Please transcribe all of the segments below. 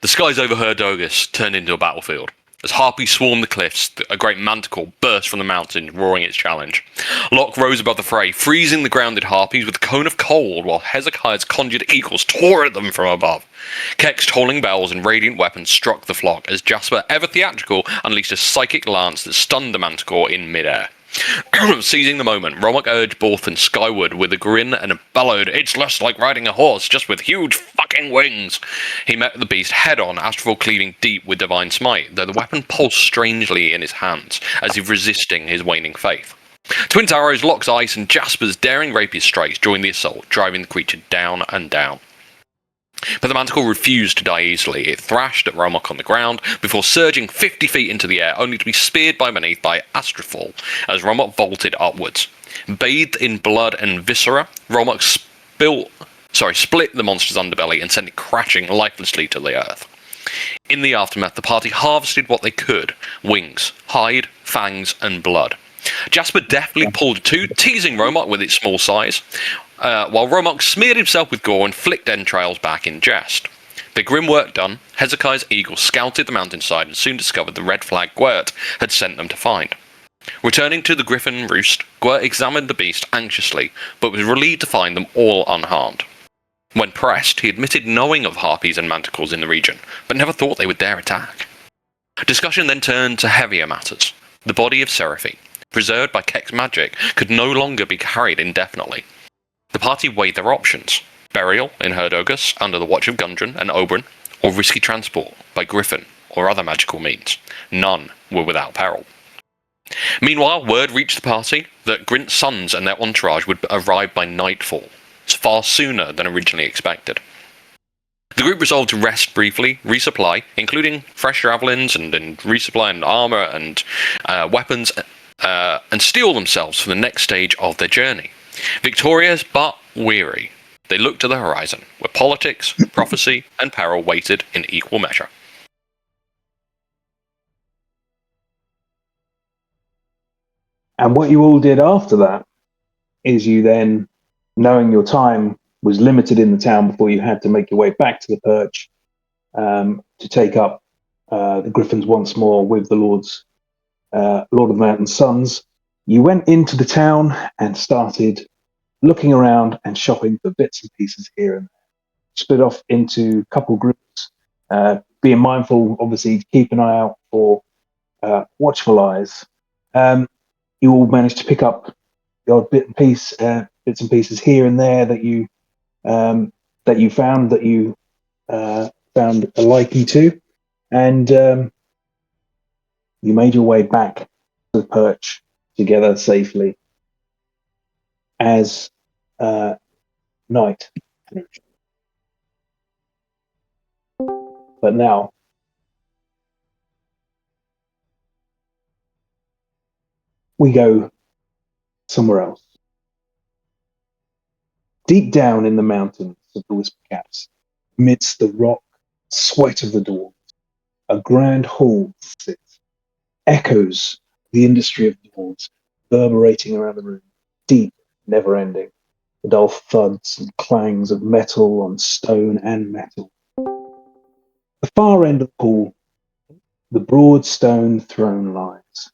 The skies over Herdogus turned into a battlefield. As harpies swarmed the cliffs, a great manticore burst from the mountain, roaring its challenge. Locke rose above the fray, freezing the grounded harpies with a cone of cold, while Hezekiah's conjured eagles tore at them from above. Kek's tolling bells and radiant weapons struck the flock as Jasper, ever theatrical, unleashed a psychic lance that stunned the manticore in midair. Seizing the moment, Romoc urged Borthon skyward with a grin and bellowed, "It's less like riding a horse, just with huge fucking wings!" He met the beast head-on, Astral cleaving deep with divine smite, though the weapon pulsed strangely in his hands, as if resisting his waning faith. Twin arrows, Locke's ice, and Jasper's daring rapier strikes joined the assault, driving the creature down and down. But the manticore refused to die easily. It thrashed at Romoc on the ground before surging 50 feet into the air, only to be speared by beneath by Astrafall as Romoc vaulted upwards. Bathed in blood and viscera, Romoc split the monster's underbelly and sent it crashing lifelessly to the earth. In the aftermath, the party harvested what they could: wings, hide, fangs, and blood. Jasper deftly pulled a tooth, teasing Romoc with its small size, while Romoc smeared himself with gore and flicked entrails back in jest. The grim work done, Hezekiah's eagle scouted the mountainside and soon discovered the red flag Gwert had sent them to find. Returning to the griffin roost, Gwert examined the beast anxiously, but was relieved to find them all unharmed. When pressed, he admitted knowing of harpies and manticores in the region, but never thought they would dare attack. Discussion then turned to heavier matters. The body of Seraphine, preserved by Kek's magic, could no longer be carried indefinitely. The party weighed their options: burial in Herdogus under the watch of Gundren and Oberyn, or risky transport by Griffin or other magical means. None were without peril. Meanwhile, word reached the party that Grint's sons and their entourage would arrive by nightfall, far sooner than originally expected. The group resolved to rest briefly, resupply, including fresh javelins and resupply and armour and weapons, and steel themselves for the next stage of their journey. Victorious but weary, they looked to the horizon, where politics, prophecy, and peril waited in equal measure. And what you all did after that is you then, knowing your time was limited in the town before you had to make your way back to the perch, to take up the griffins once more with the Lord of the Mountain Sons, you went into the town and started looking around and shopping for bits and pieces here and there. Split off into a couple groups, being mindful, obviously, to keep an eye out for watchful eyes. You all managed to pick up the odd bits and pieces here and there that you found a liking to, and you made your way back to the perch together safely as night. But now, we go somewhere else. Deep down in the mountains of the Whisper Caps, amidst the rock sweat of the dwarves, a grand hall sits, echoes the industry of dwarves reverberating around the room, deep, never-ending, the dull thuds and clangs of metal on stone and metal. The far end of the hall, the broad stone throne lies,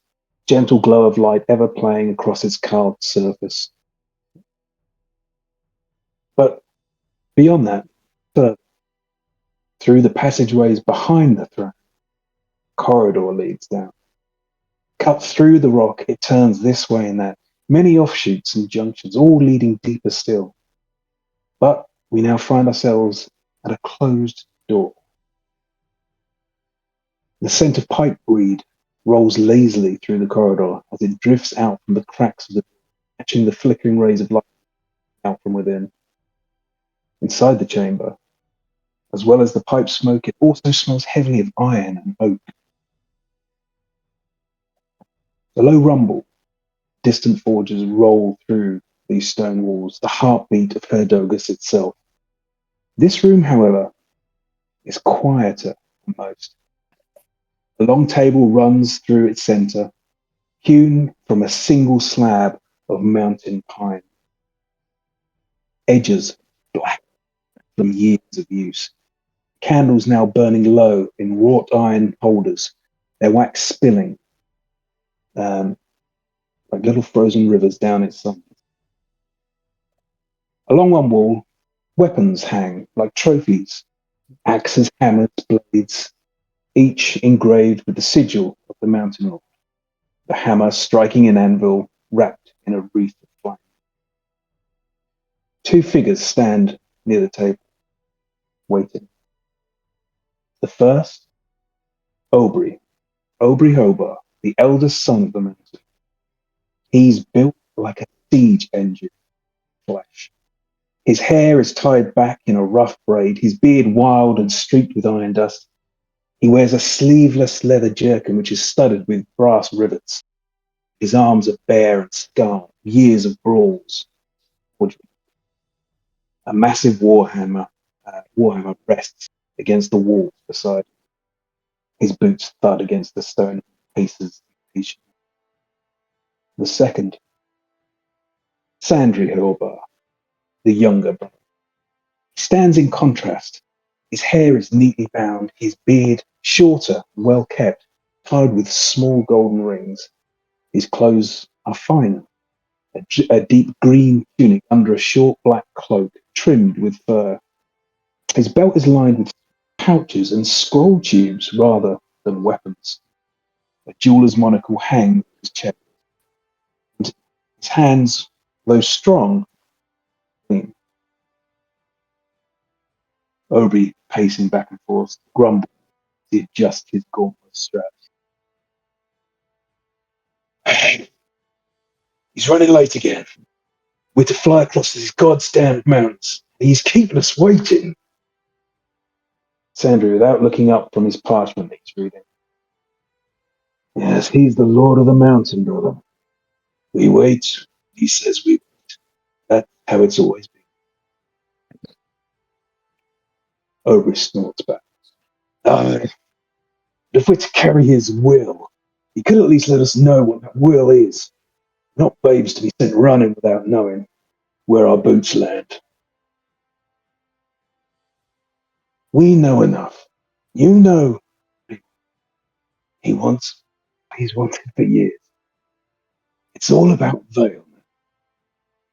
gentle glow of light ever playing across its carved surface. But beyond that, further, through the passageways behind the throne, a corridor leads down. Cut through the rock, it turns this way and that, many offshoots and junctions, all leading deeper still. But we now find ourselves at a closed door. The scent of pipe weed rolls lazily through the corridor as it drifts out from the cracks of the door, catching the flickering rays of light out from within. Inside the chamber, as well as the pipe smoke, it also smells heavily of iron and oak. The low rumble, distant forges roll through these stone walls, the heartbeat of Herdogus itself. This room, however, is quieter than most. The long table runs through its center, hewn from a single slab of mountain pine. Edges black from years of use. candles now burning low in wrought iron holders, their wax spilling like little frozen rivers down its sides. Along one wall, weapons hang like trophies, axes, hammers, blades, each engraved with the sigil of the Mountain Lord, the hammer striking an anvil wrapped in a wreath of flame. Two figures stand near the table, waiting. The first, Aubrey Hobart, the eldest son of the mountain. He's built like a siege engine of flesh. His hair is tied back in a rough braid, his beard wild and streaked with iron dust. He wears a sleeveless leather jerkin which is studded with brass rivets. His arms are bare and scarred, years of brawls. A massive warhammer rests against the wall beside him. His boots thud against the stone pieces. The second, Sandry Hobart, the younger brother. He stands in contrast. His hair is neatly bound, his beard shorter and well kept, tied with small golden rings. His clothes are finer, a deep green tunic under a short black cloak trimmed with fur. His belt is lined with pouches and scroll tubes rather than weapons. A jeweler's monocle hangs from his chest. And his hands, though strong, clean. Aubrey, pacing back and forth, grumbles as he adjusts his gauntlet straps. He's running late again. We're to fly across these goddamn mountains. He's keeping us waiting. Sandry, without looking up from his parchment, he's reading. Yes, he's the Lord of the Mountain, brother. We wait. He says we wait. That's how it's always been. Aubrey snorts back. If we're to carry his will, he could at least let us know what that will is. Not babes to be sent running without knowing where our boots land. We know enough. You know. He's wanted for years. It's all about Vale.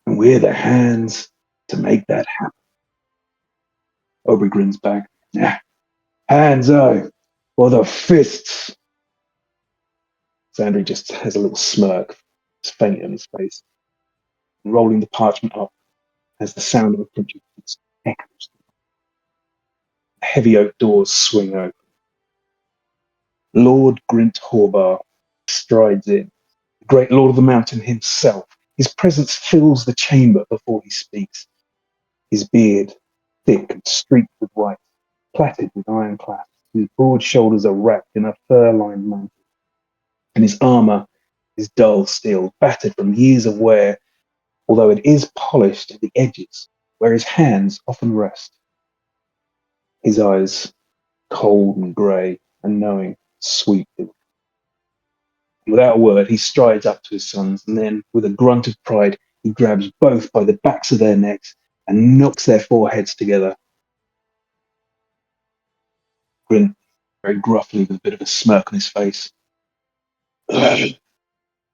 And we're the hands to make that happen. Aubrey grins back. Yeah. Hands, or the fists. Sandry just has a little smirk, it's faint on his face, and rolling the parchment up as the sound of approaching footsteps echoes. The heavy oak doors swing open. Lord Grint Horbar strides in, the great Lord of the Mountain himself. His presence fills the chamber before he speaks. His beard, thick and streaked with white, plaited with iron clasps. His broad shoulders are wrapped in a fur-lined mantle, and his armor is dull steel, battered from years of wear, although it is polished at the edges, where his hands often rest. His eyes, cold and grey and knowing, sweep him. Without a word, he strides up to his sons, and then, with a grunt of pride, he grabs both by the backs of their necks and knocks their foreheads together. Grin very gruffly with a bit of a smirk on his face.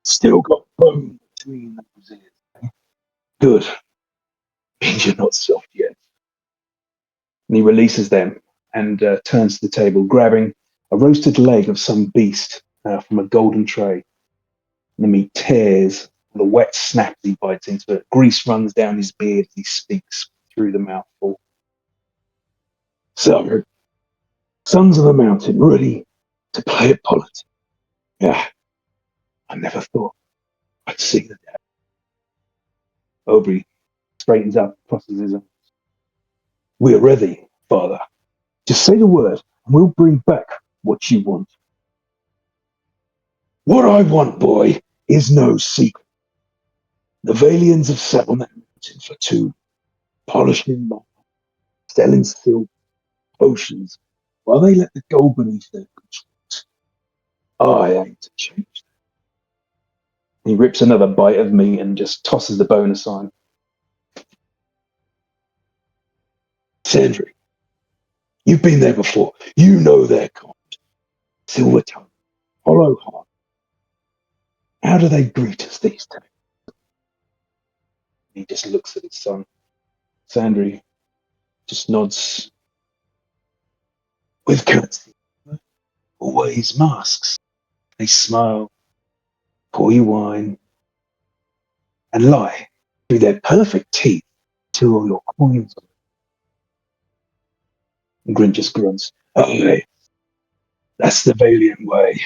Still got bone between those ears. Good. Means you're not soft yet. And he releases them and turns to the table, grabbing a roasted leg of some beast from a golden tray. And the meat tears, and the wet snaps he bites into it. Grease runs down his beard as he speaks through the mouthful. So, Sons of the Mountain, ready to play at politics. Yeah, I never thought I'd see the day. Aubrey straightens up, crosses his arms. We're ready, Father. Just say the word, and we'll bring back what you want. What I want, boy, is no secret. The Valians have sat on that mountain for two, polishing marble, selling silk, potions, while they let the gold beneath their controls. I aim to change that. He rips another bite of meat and just tosses the bone aside. Sandry, You've been there before. You know their kind. Silver tongue, hollow heart. How do they greet us these days? He just looks at his son. Sandry just nods with courtesy. Always masks. They smile, pour you wine, and lie through their perfect teeth till all your coins are. And Grin just grunts. Aye, that's the Valiant way.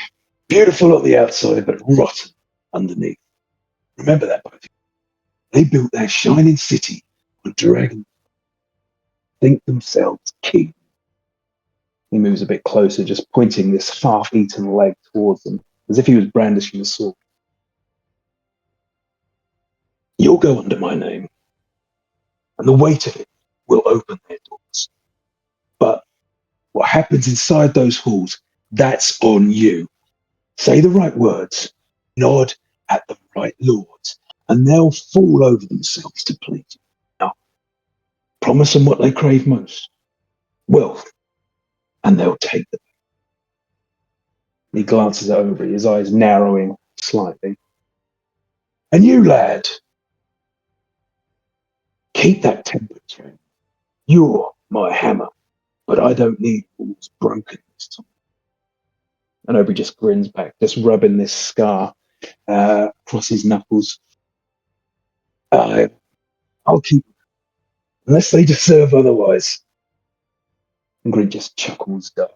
Beautiful on the outside, but rotten underneath. Remember that, both of you. They built their shining city on dragons. Think themselves king. He moves a bit closer, just pointing this half-eaten leg towards them, as if he was brandishing a sword. You'll go under my name, and the weight of it will open their doors. But what happens inside those halls, that's on you. Say the right words, nod at the right lords, and they'll fall over themselves to please you. Now, promise them what they crave most, wealth, and they'll take them. He glances at Aubrey, his eyes narrowing slightly. And you, lad, keep that temper, Jen. You're my hammer, but I don't need walls broken this time. And Aubrey just grins back, just rubbing this scar across his knuckles. I'll keep them, unless they deserve otherwise. And Grin just chuckles dark.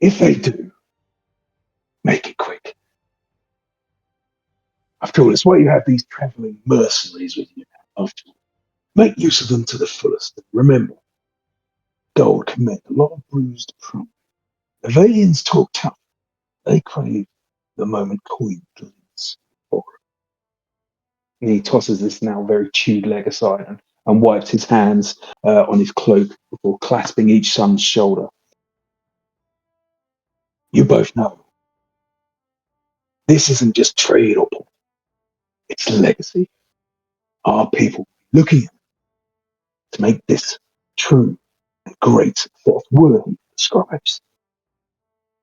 If they do, make it quick. After all, it's why you have these travelling mercenaries with you now. After all, make use of them to the fullest. And remember, gold can make a lot of bruised pride. The Valians talk tough. They crave the moment coin glints. And he tosses this now very chewed leg aside and wipes his hands on his cloak before clasping each son's shoulder. You both know this isn't just trade or politics. It's legacy. Our people looking to make this true and great for word he describes.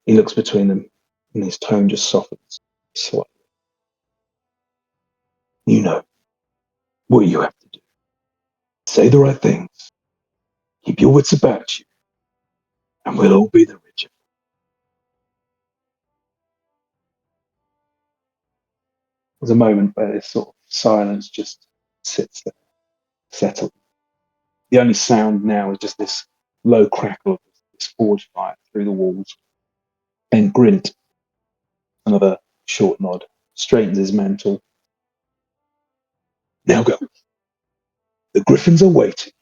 He looks between them and his tone just softens slightly. You know what you have to do. Say the right things. Keep your wits about you. And we'll all be the richer. There's a moment where this sort of silence just sits there, settled. The only sound now is just this low crackle of this forge fire through the walls. And Grint, another short nod, straightens his mantle. Now go. The griffins are waiting,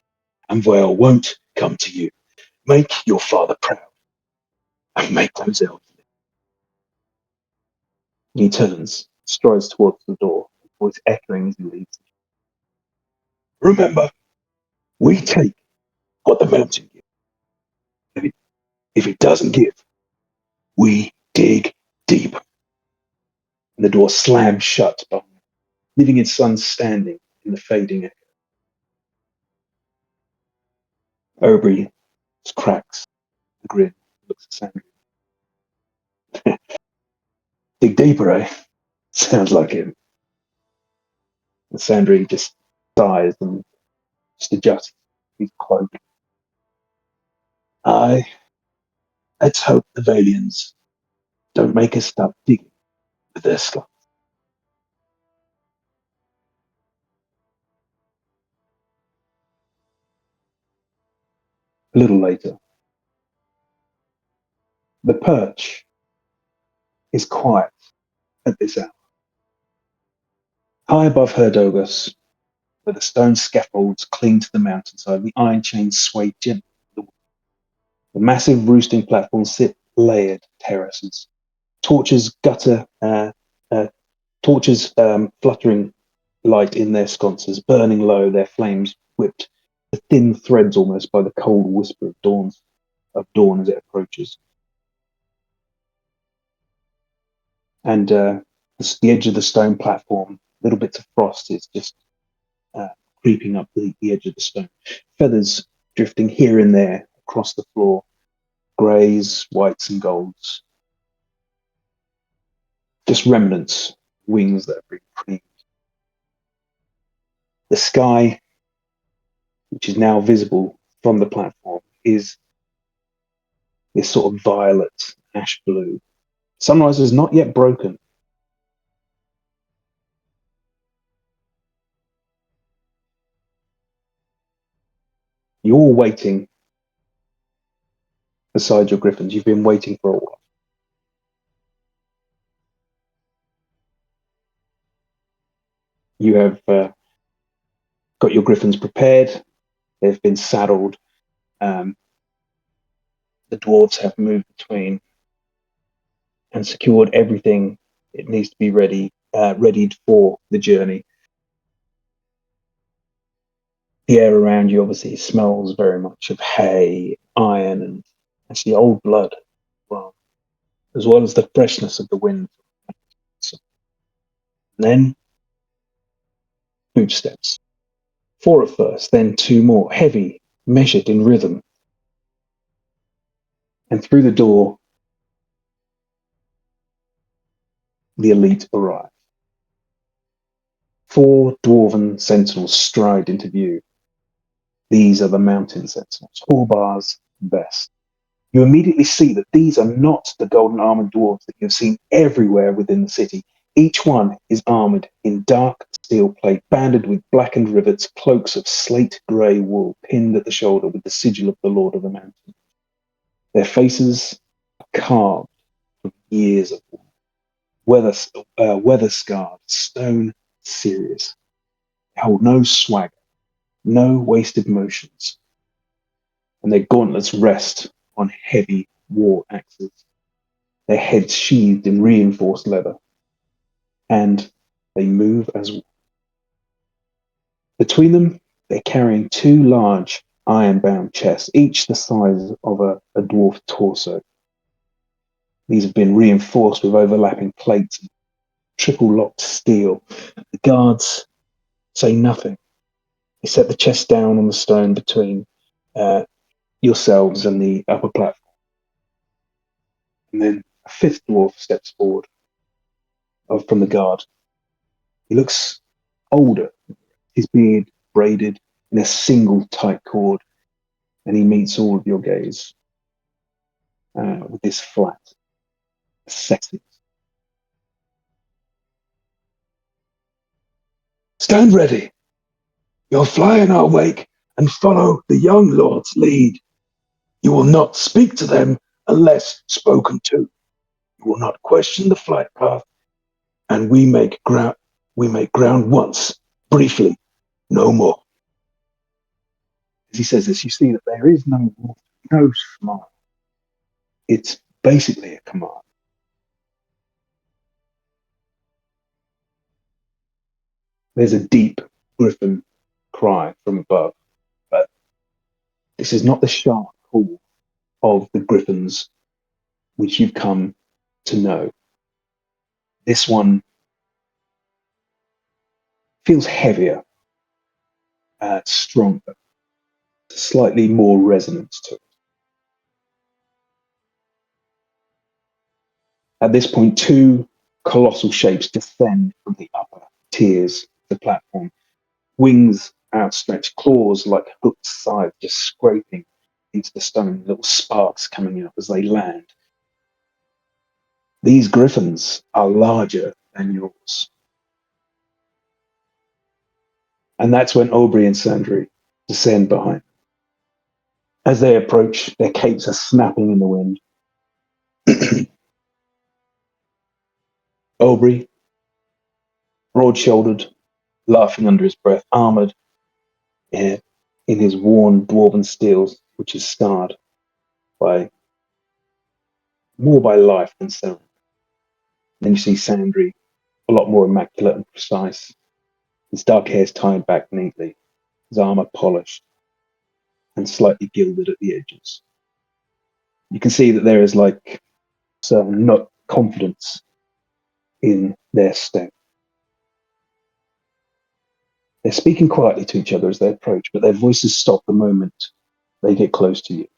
and Vale won't come to you. Make your father proud, and make those elves live. He turns, strides towards the door, his voice echoing as he leaves. Remember, we take what the mountain gives. If it doesn't give, we dig deep. And the door slams shut behind him, leaving his son standing in the fading echo. Aubrey cracks the grin, looks at Sandry. Dig deeper, eh? Sounds like him. And Sandry just sighs and just adjusts his cloak. Aye, let's hope the Valians don't make us stop digging with their skulls. A little later, the perch is quiet at this hour. High above Herdogos, where the stone scaffolds cling to the mountainside, the iron chains sway gently. The massive roosting platforms sit layered terraces. Torches fluttering light in their sconces, burning low, their flames whipped to thin threads almost by the cold whisper of dawn as it approaches. And the edge of the stone platform, little bits of frost is just creeping up the edge of the stone. Feathers drifting here and there across the floor, greys, whites, and golds. Just remnants, wings that have been preened. The sky, which is now visible from the platform, is this sort of violet, ash blue. Sunrise is not yet broken. You're all waiting beside your griffins. You've been waiting for a while. You have got your griffins prepared. They've been saddled. The dwarves have moved between and secured everything it needs to be readied for the journey. The air around you obviously smells very much of hay, iron, and actually old blood, well, as well as the freshness of the wind. And then footsteps. 4 at first, then 2 more, heavy, measured in rhythm. And through the door, the elite arrive. 4 dwarven sentinels stride into view. These are the mountain sentinels, Horbar's best. You immediately see that these are not the golden armored dwarves that you've seen everywhere within the city. Each one is armored in dark steel plate, banded with blackened rivets, cloaks of slate grey wool, pinned at the shoulder with the sigil of the Lord of the Mountain. Their faces are carved from years of war. Weather-scarred, stone serious. They hold no swagger, no wasted motions, and their gauntlets rest on heavy war axes, their heads sheathed in reinforced leather, and they move as one. Between them, they're carrying 2 large iron-bound chests, each the size of a dwarf torso. These have been reinforced with overlapping plates and triple-locked steel. The guards say nothing. They set the chest down on the stone between yourselves and the upper platform. And then a 5th dwarf steps forward from the guard. He looks older, his beard braided in a single tight cord, and he meets all of your gaze with this flat, ascetic. Stand ready. You'll fly in our wake and follow the young lord's lead. You will not speak to them unless spoken to. You will not question the flight path, and we make ground once, briefly, no more. As he says this, you see that there is no smile. It's basically a command. There's a deep griffin cry from above, but this is not the sharp call of the griffins which you've come to know. This one feels heavier, stronger, slightly more resonance to it. At this point, 2 colossal shapes descend from the upper tiers of the platform, wings outstretched, claws like hooked scythes just scraping into the stone, little sparks coming up as they land. These griffins are larger than yours. And that's when Aubrey and Sandry descend behind. As they approach, their capes are snapping in the wind. Aubrey, broad-shouldered, laughing under his breath, armored in his worn dwarven steels, which is scarred more by life than ceremony. Then you see Sandry, a lot more immaculate and precise. His dark hair is tied back neatly, his armor polished and slightly gilded at the edges. You can see that there is certain not confidence in their step. They're speaking quietly to each other as they approach, but their voices stop the moment they get close to you.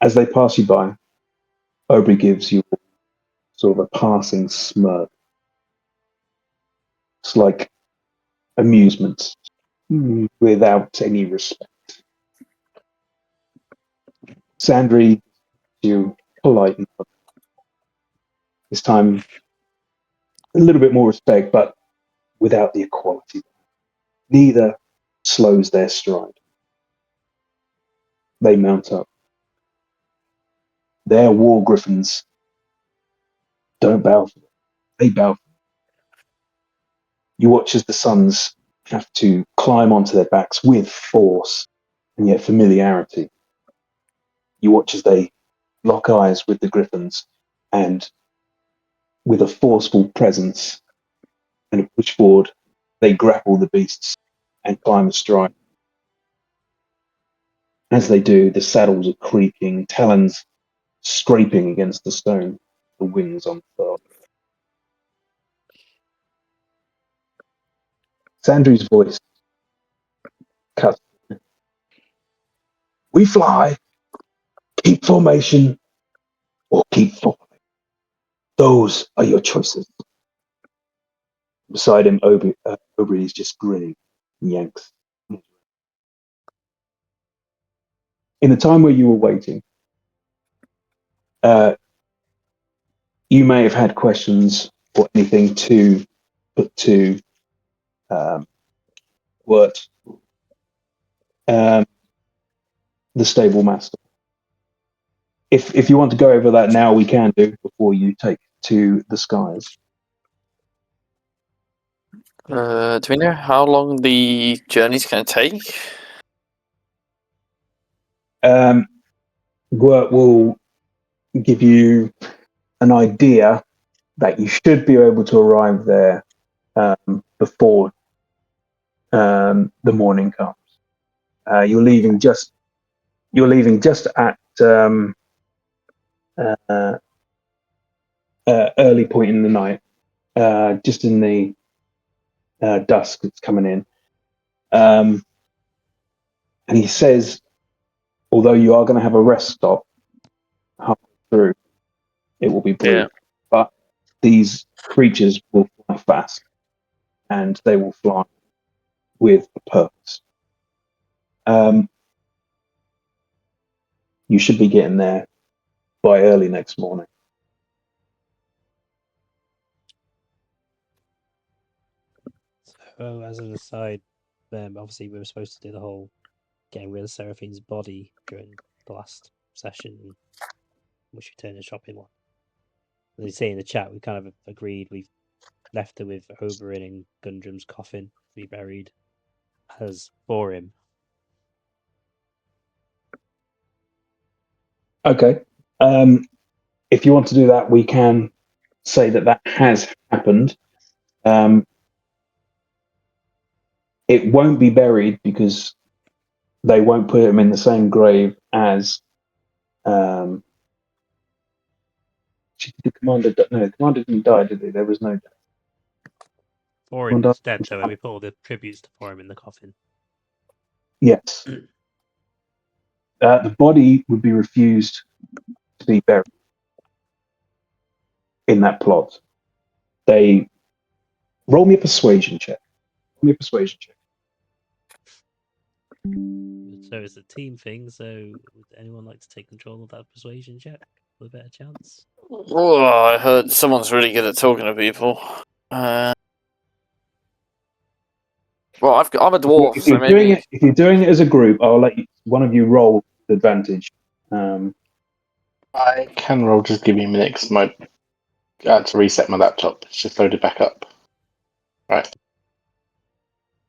As they pass you by, Aubrey gives you sort of a passing smirk. It's like amusement without any respect. Sandri, you polite enough. This time, a little bit more respect, but without the equality. Neither slows their stride. They mount up. Their war griffins don't bow for them. They bow for them. You watch as the sons have to climb onto their backs with force and yet familiarity. You watch as they lock eyes with the griffins and with a forceful presence and a push forward, they grapple the beasts and climb astride. As they do, the saddles are creaking, talons scraping against the stone, the wings unfurled. Sandri's voice cuts. We fly, keep formation, or keep falling. Those are your choices. Beside him, Aubrey is just grinning and yanks. In the time where you were waiting, you may have had questions or anything to put to Wirt, the stable master. If you want to go over that now, we can do before you take to the skies. Do we know how long the journey's going to take? Wirt will give you an idea that you should be able to arrive there before the morning comes. You're leaving just at early point in the night, just in the dusk that's coming in. And he says, although you are going to have a rest stop halfway through, it will be brief. Yeah. But these creatures will fly fast, and they will fly with a purpose. You should be getting there by early next morning. So, as an aside, obviously we were supposed to do the whole getting rid of Seraphine's body during the last session, which we turned into shopping one. As you say in the chat, we kind of agreed we've left her with Oberyn in Gundram's coffin to be buried as for him. Okay. If you want to do that, we can say that has happened. It won't be buried because they won't put him in the same grave as the commander. No, the commander didn't die, did he? There was no death. Forum is dead, so we put all the tributes to Forum in the coffin. Yes. The body would be refused to be buried in that plot. They roll me a persuasion check. Roll me a persuasion check. So it's a team thing, so would anyone like to take control of that persuasion check with a better chance? Oh, I heard someone's really good at talking to people. Well, I'm a dwarf, If so you're, maybe... if you're doing it as a group, I'll let one of you roll with advantage. I can roll, just give me a minute because I had to reset my laptop. It's just loaded back up. Right.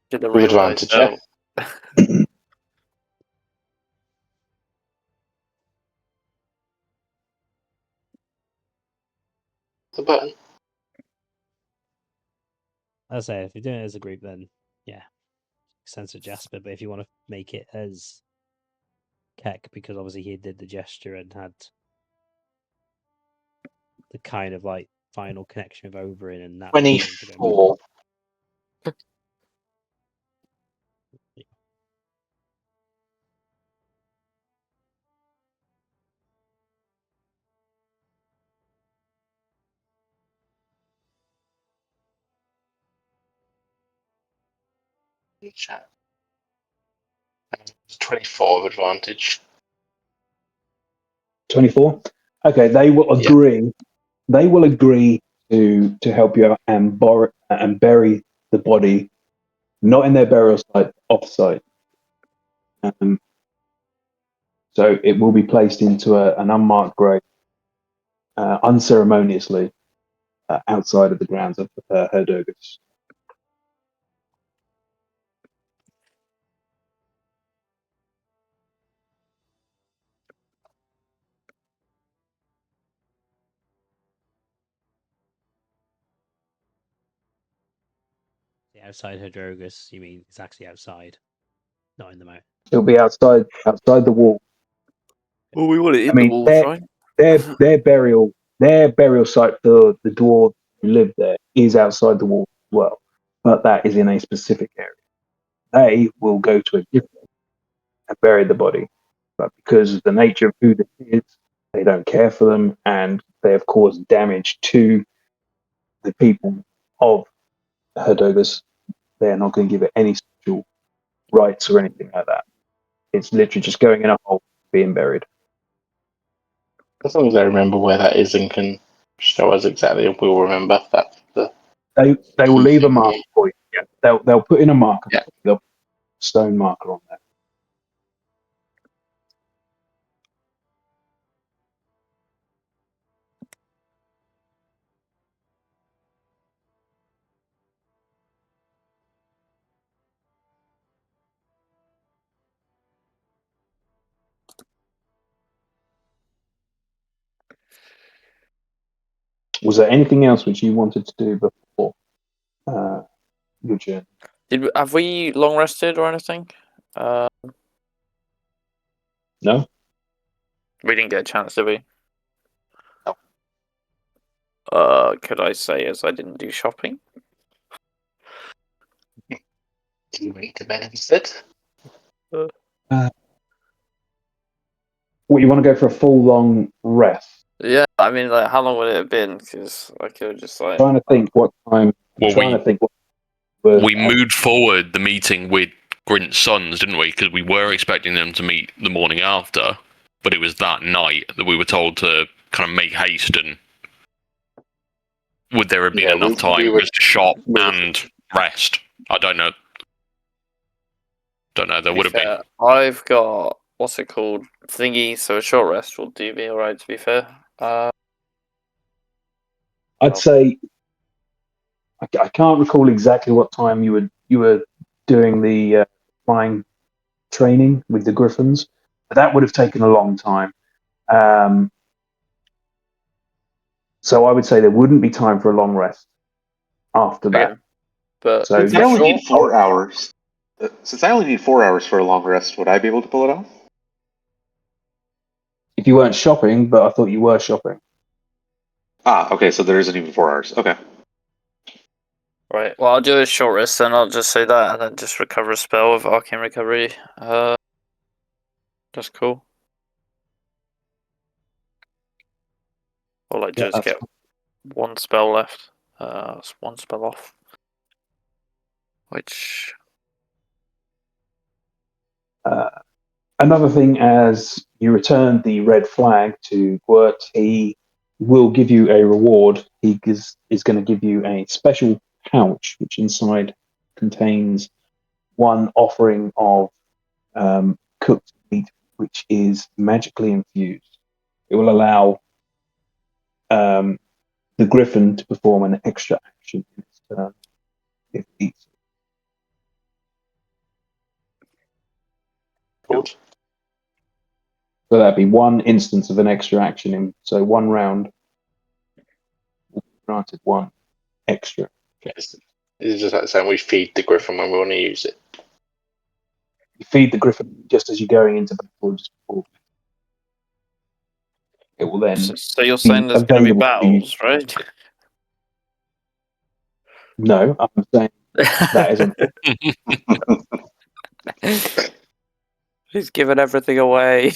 Didn't With realise, advantage, yeah? The button. As I say, if you're doing it as a group, then yeah, sense of Jasper. But if you want to make it as Keck, because obviously he did the gesture and had the kind of like final connection with Oberyn and that. 24. Chat. 24 of advantage. 24. Okay, they will Yeah. agree. They will agree to help you out and bury the body, not in their burial site, off-site. So it will be placed into an unmarked grave, unceremoniously, outside of the grounds of Herdogus. Outside Hedrogus, you mean it's actually outside, not in the mountain. It'll be outside the wall. Well, we want it in I mean, the walls, right? their burial site for the dwarves who live there is outside the wall as well, but that is in a specific area. They will go to a different and bury the body, but because of the nature of who this is, they don't care for them, and they have caused damage to the people of Herdogus. They are not going to give it any special rights or anything like that. It's literally just going in a hole, being buried. As long as I remember where that is and can show us exactly, we'll remember that. They will leave a marker for you. Yeah. They'll put in a marker. Yeah. They'll put a stone marker on there. Was there anything else which you wanted to do before your journey? Have we long rested or anything? No? We didn't get a chance, did we? No. Could I say as I didn't do shopping? Do you wait to bed instead? What, you want to go for a full long rest? Yeah, I mean, like, how long would it have been? Because I could have just like. Trying to think what time. Well, we was- moved forward the meeting with Grint's sons, didn't we? Because we were expecting them to meet the morning after, but it was that night that we were told to kind of make haste. And would there have been Yeah, enough time we for were- us to shop we were- and rest? I don't know. There would have been. I've got what's it called thingy, so a short rest will do me alright. To be fair, I'd say I can't recall exactly what time you were doing the flying training with the Griffins, but that would have taken a long time. So I would say there wouldn't be time for a long rest after that. okay. But So Since I only need 4 hours. Since I only need 4 hours for a long rest, would I be able to pull it off? if you weren't shopping, but I thought you were shopping. Ah, okay, so there isn't even 4 hours. Okay. right, well, I'll do a short rest, and I'll just say that, and then just recover a spell with arcane recovery. That's cool. All I do Yeah, is get one spell left. That's one spell off. Which Another thing, as you return the red flag to Gwert, he will give you a reward. He is going to give you a special pouch, which inside contains one offering of cooked meat, which is magically infused. It will allow the Griffin to perform an extra action in its turn if it eats. Good. So that'd be one instance of an extra action so 1 round granted 1 extra. Yes. It's just like saying we feed the griffin when we want to use it. You feed the Griffin just as you're going into battle, just before. It will then so you're saying there's going to be available to you. battles, right? No, I'm saying that is important. He's giving everything away.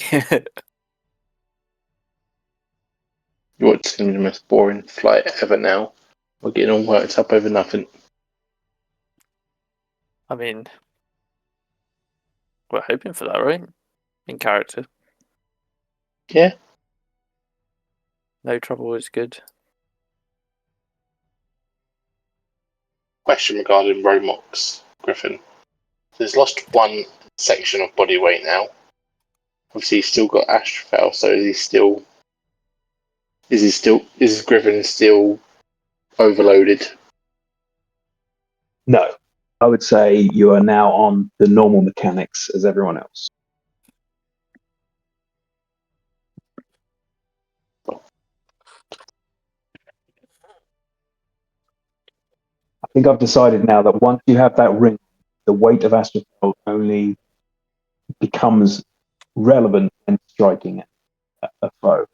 It's going to be the most boring flight ever now. We're getting all worked up over nothing. I mean, we're hoping for that, right? In character. Yeah. No trouble is good. Question regarding Romox Griffin. He's lost one section of body weight now. Obviously, he's still got Astrophel, so is Griffin still overloaded? No. I would say you are now on the normal mechanics as everyone else. I think I've decided now that once you have that ring, the weight of Astrophel only becomes relevant when striking a foe.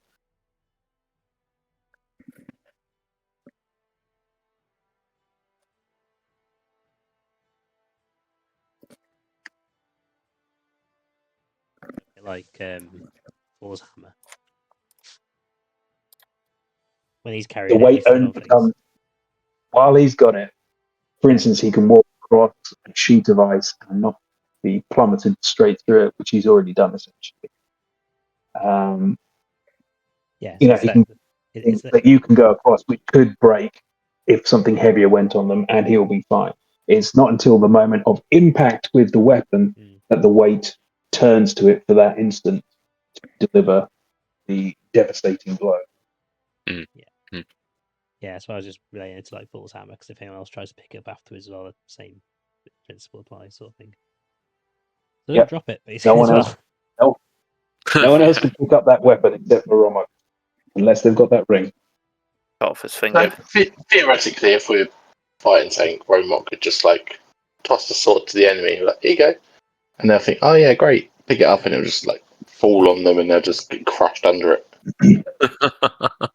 Like Thor's hammer. When he's The carrying weight it, only becomes, while he's got it, for instance, he can walk across a sheet of ice and not be plummeted straight through it, which he's already done essentially. yeah, You know, he can things that you can go across, which could break if something heavier went on them, and he'll be fine. It's not until the moment of impact with the weapon that the weight turns to it for that instant to deliver the devastating blow. Yeah, so I was just relating it to like Thor's hammer, because if anyone else tries to pick it up afterwards, well, the same principle applies, sort of thing. So don't drop it, basically. No one else. No one else can pick up that weapon except for Romo, unless they've got that ring. Cut off his finger. So, theoretically, if we're fighting something, Romok could just like toss the sword to the enemy, like, here you go. And they'll think, oh yeah, great. Pick it up and it'll just like fall on them and they'll just get crushed under it.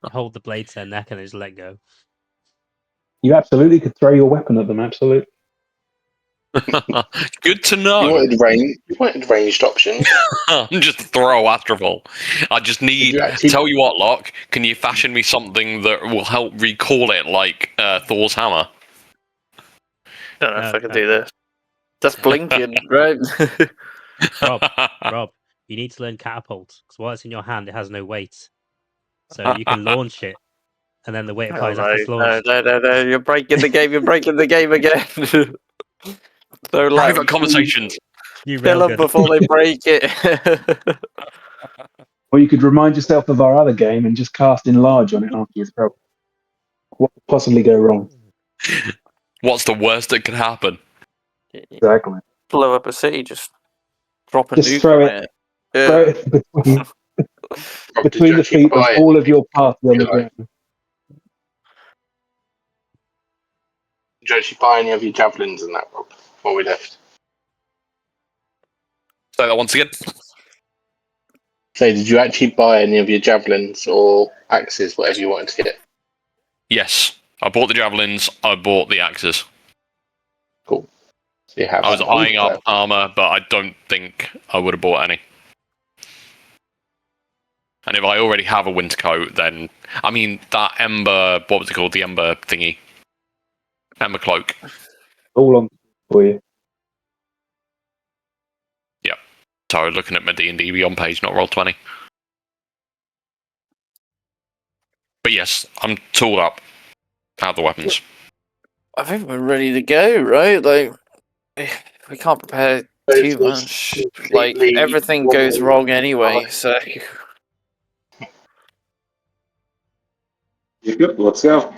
Hold the blade to their neck and just let go. You absolutely could throw your weapon at them, absolutely. Good to know. You wanted ranged options. Just throw Astrophel. I just need. Tell you what, Locke. Can you fashion me something that will help recall it, like Thor's hammer? Don't know if I can do this. That's blinking, right? Rob, you need to learn catapult, because while it's in your hand, it has no weight. So you can launch it, and then the weight applies after it's launched. No. You're breaking the game. You're breaking the game again. So Private conversations. Kill them before they break it. Or you could remind yourself of our other game and just cast enlarge on it after you throw it. What could possibly go wrong? What's the worst that could happen? Exactly. Blow up a city, just drop a Just nuke throw on it. it. Throw it between the feet of all of your party on the ground. Did you actually buy any of your javelins in that, Rob, before we left? Say that once again. So, did you actually buy any of your javelins or axes, whatever you wanted to get? Yes, I bought the javelins. I bought the axes. Cool. So you have. I was eyeing up armor, but I don't think I would have bought any. And if I already have a winter coat, then I mean that ember. What was it called? The ember thingy. Ember cloak. All on for you. Yep. So I was looking at my D&D Beyond page, not Roll20. But yes, I'm tooled up. Have the weapons. I think we're ready to go, right? Like, we can't prepare too much. Like, everything goes wrong anyway, so. Good, let's go.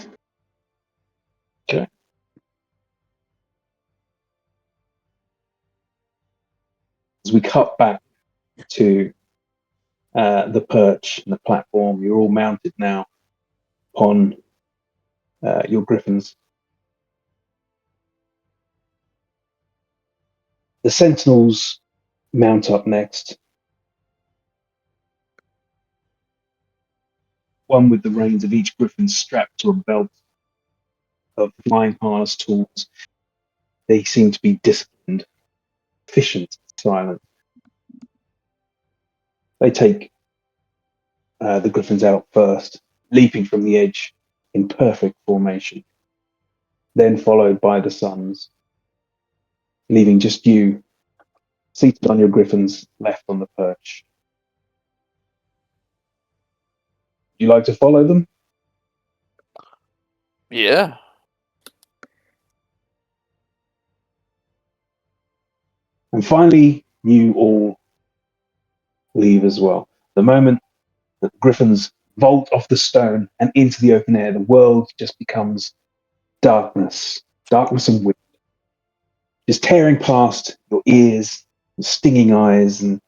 Okay. As we cut back to the perch and the platform, you're all mounted now on your griffins. The sentinels mount up next. One with the reins of each griffin strapped to a belt of flying harness tools. They seem to be disciplined, efficient, silent. They take the griffins out first, leaping from the edge in perfect formation, then followed by the sons, leaving just you seated on your griffins left on the perch. Would you like to follow them? Yeah. And finally, you all leave as well. The moment that the griffins vault off the stone and into the open air, the world just becomes darkness, darkness and wind, just tearing past your ears, and stinging eyes, and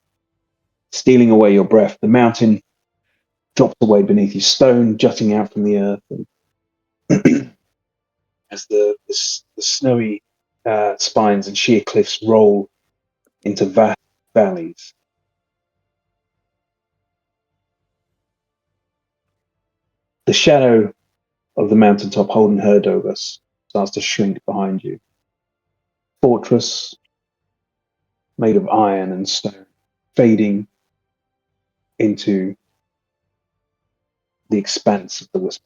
stealing away your breath. The mountain drops away beneath you, stone jutting out from the earth, and as the snowy spines and sheer cliffs roll into vast valleys. The shadow of the mountaintop holding Herdovus starts to shrink behind you. Fortress made of iron and stone, fading into the expanse of the whisper.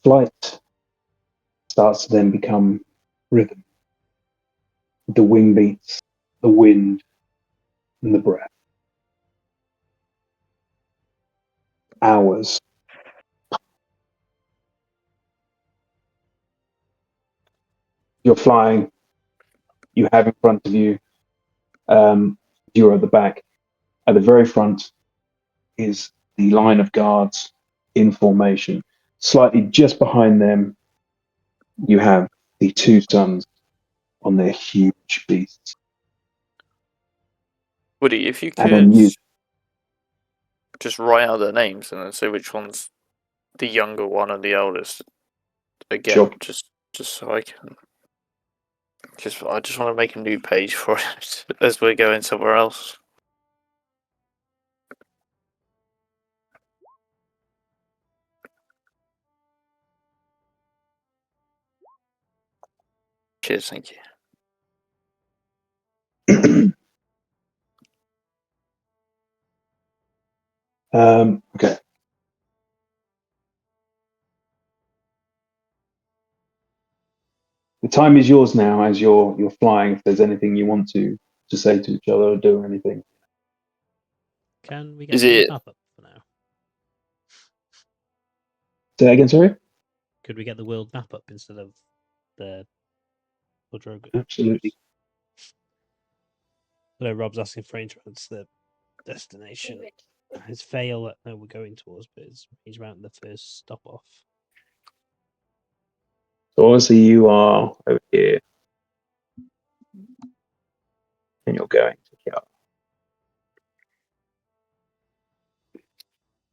Flight starts to then become rhythm. The wing beats, the wind, and the breath. Hours. You're flying. You have in front of you, you're at the back. At the very front is the line of guards in formation. Slightly just behind them, you have the two sons on their huge beasts. Woody, if you And then could you, just write out their names and then say which one's the younger one and the eldest. Again, Sure. just so I can. I just want to make a new page for it as we're going somewhere else. Cheers, thank you. okay. The time is yours now as you're flying. If there's anything you want to say to each other or do anything. Can we get Is the it- map up for now? Say that again, sorry? Could we get the world map up instead of the Drogon? Absolutely. Hello, Rob's asking for entrance. The destination is Vale that we're going towards, but he's around the first stop off. So obviously you are over here. And you're going to Kiara.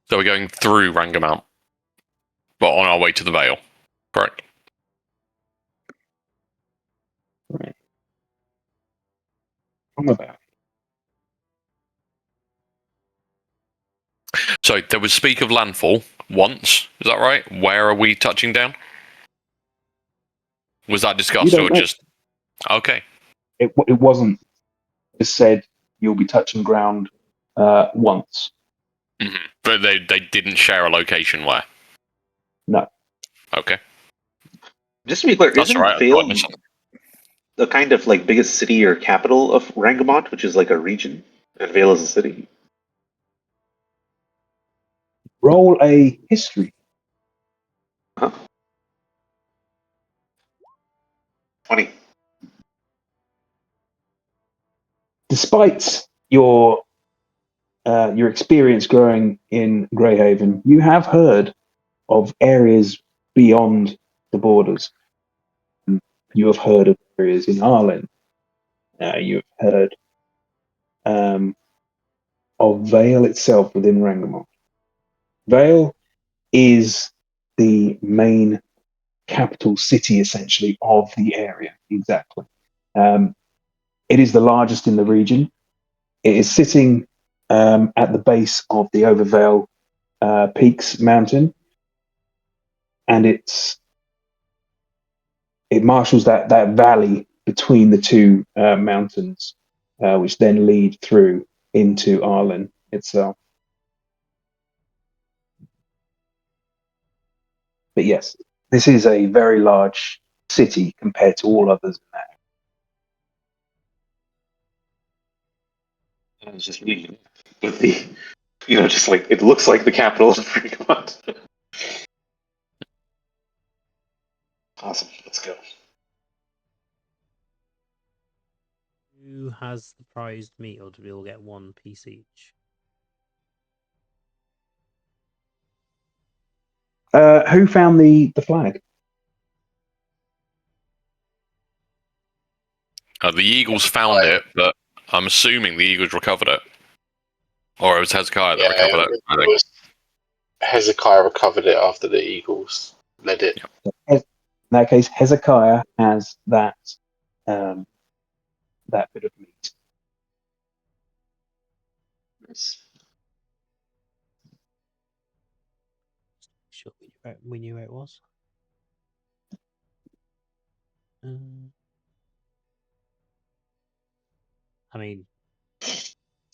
So we're going through Rangamount, but on our way to the Vale. Correct. Right. From about. So there was speak of landfall once. Is that right? Where are we touching down? Was that discussed don't or know. just okay? It wasn't. It said you'll be touching ground once. Mm-hmm. But they didn't share a location where. No. Okay, Just to be clear, that's isn't all right. Vale the kind of like biggest city or capital of Rangamont, which is like a region, and Vale is a city? Roll a history. Huh? 20. Despite your experience growing in Greyhaven, you have heard of areas beyond the borders. You have heard of areas in Arlen. You have heard of Vale itself within Rangamont. Vale is the main capital city, essentially, of the area. Exactly. It is the largest in the region. It is sitting at the base of the Overvale Peaks mountain, and it marshals that valley between the two mountains, which then lead through into Arlen itself. But yes, this is a very large city compared to all others in that. It's just really with the, just like it looks like the capital of Fremont. Awesome. Let's go. Who has the prized meat, or do we all get one piece each? Who found the flag? The Eagles found it, but I'm assuming the Eagles recovered it. Or it was Hezekiah that recovered it, I think. Hezekiah recovered it after the Eagles led it. In that case, Hezekiah has that bit of meat. Sure, we knew where it was. I mean, in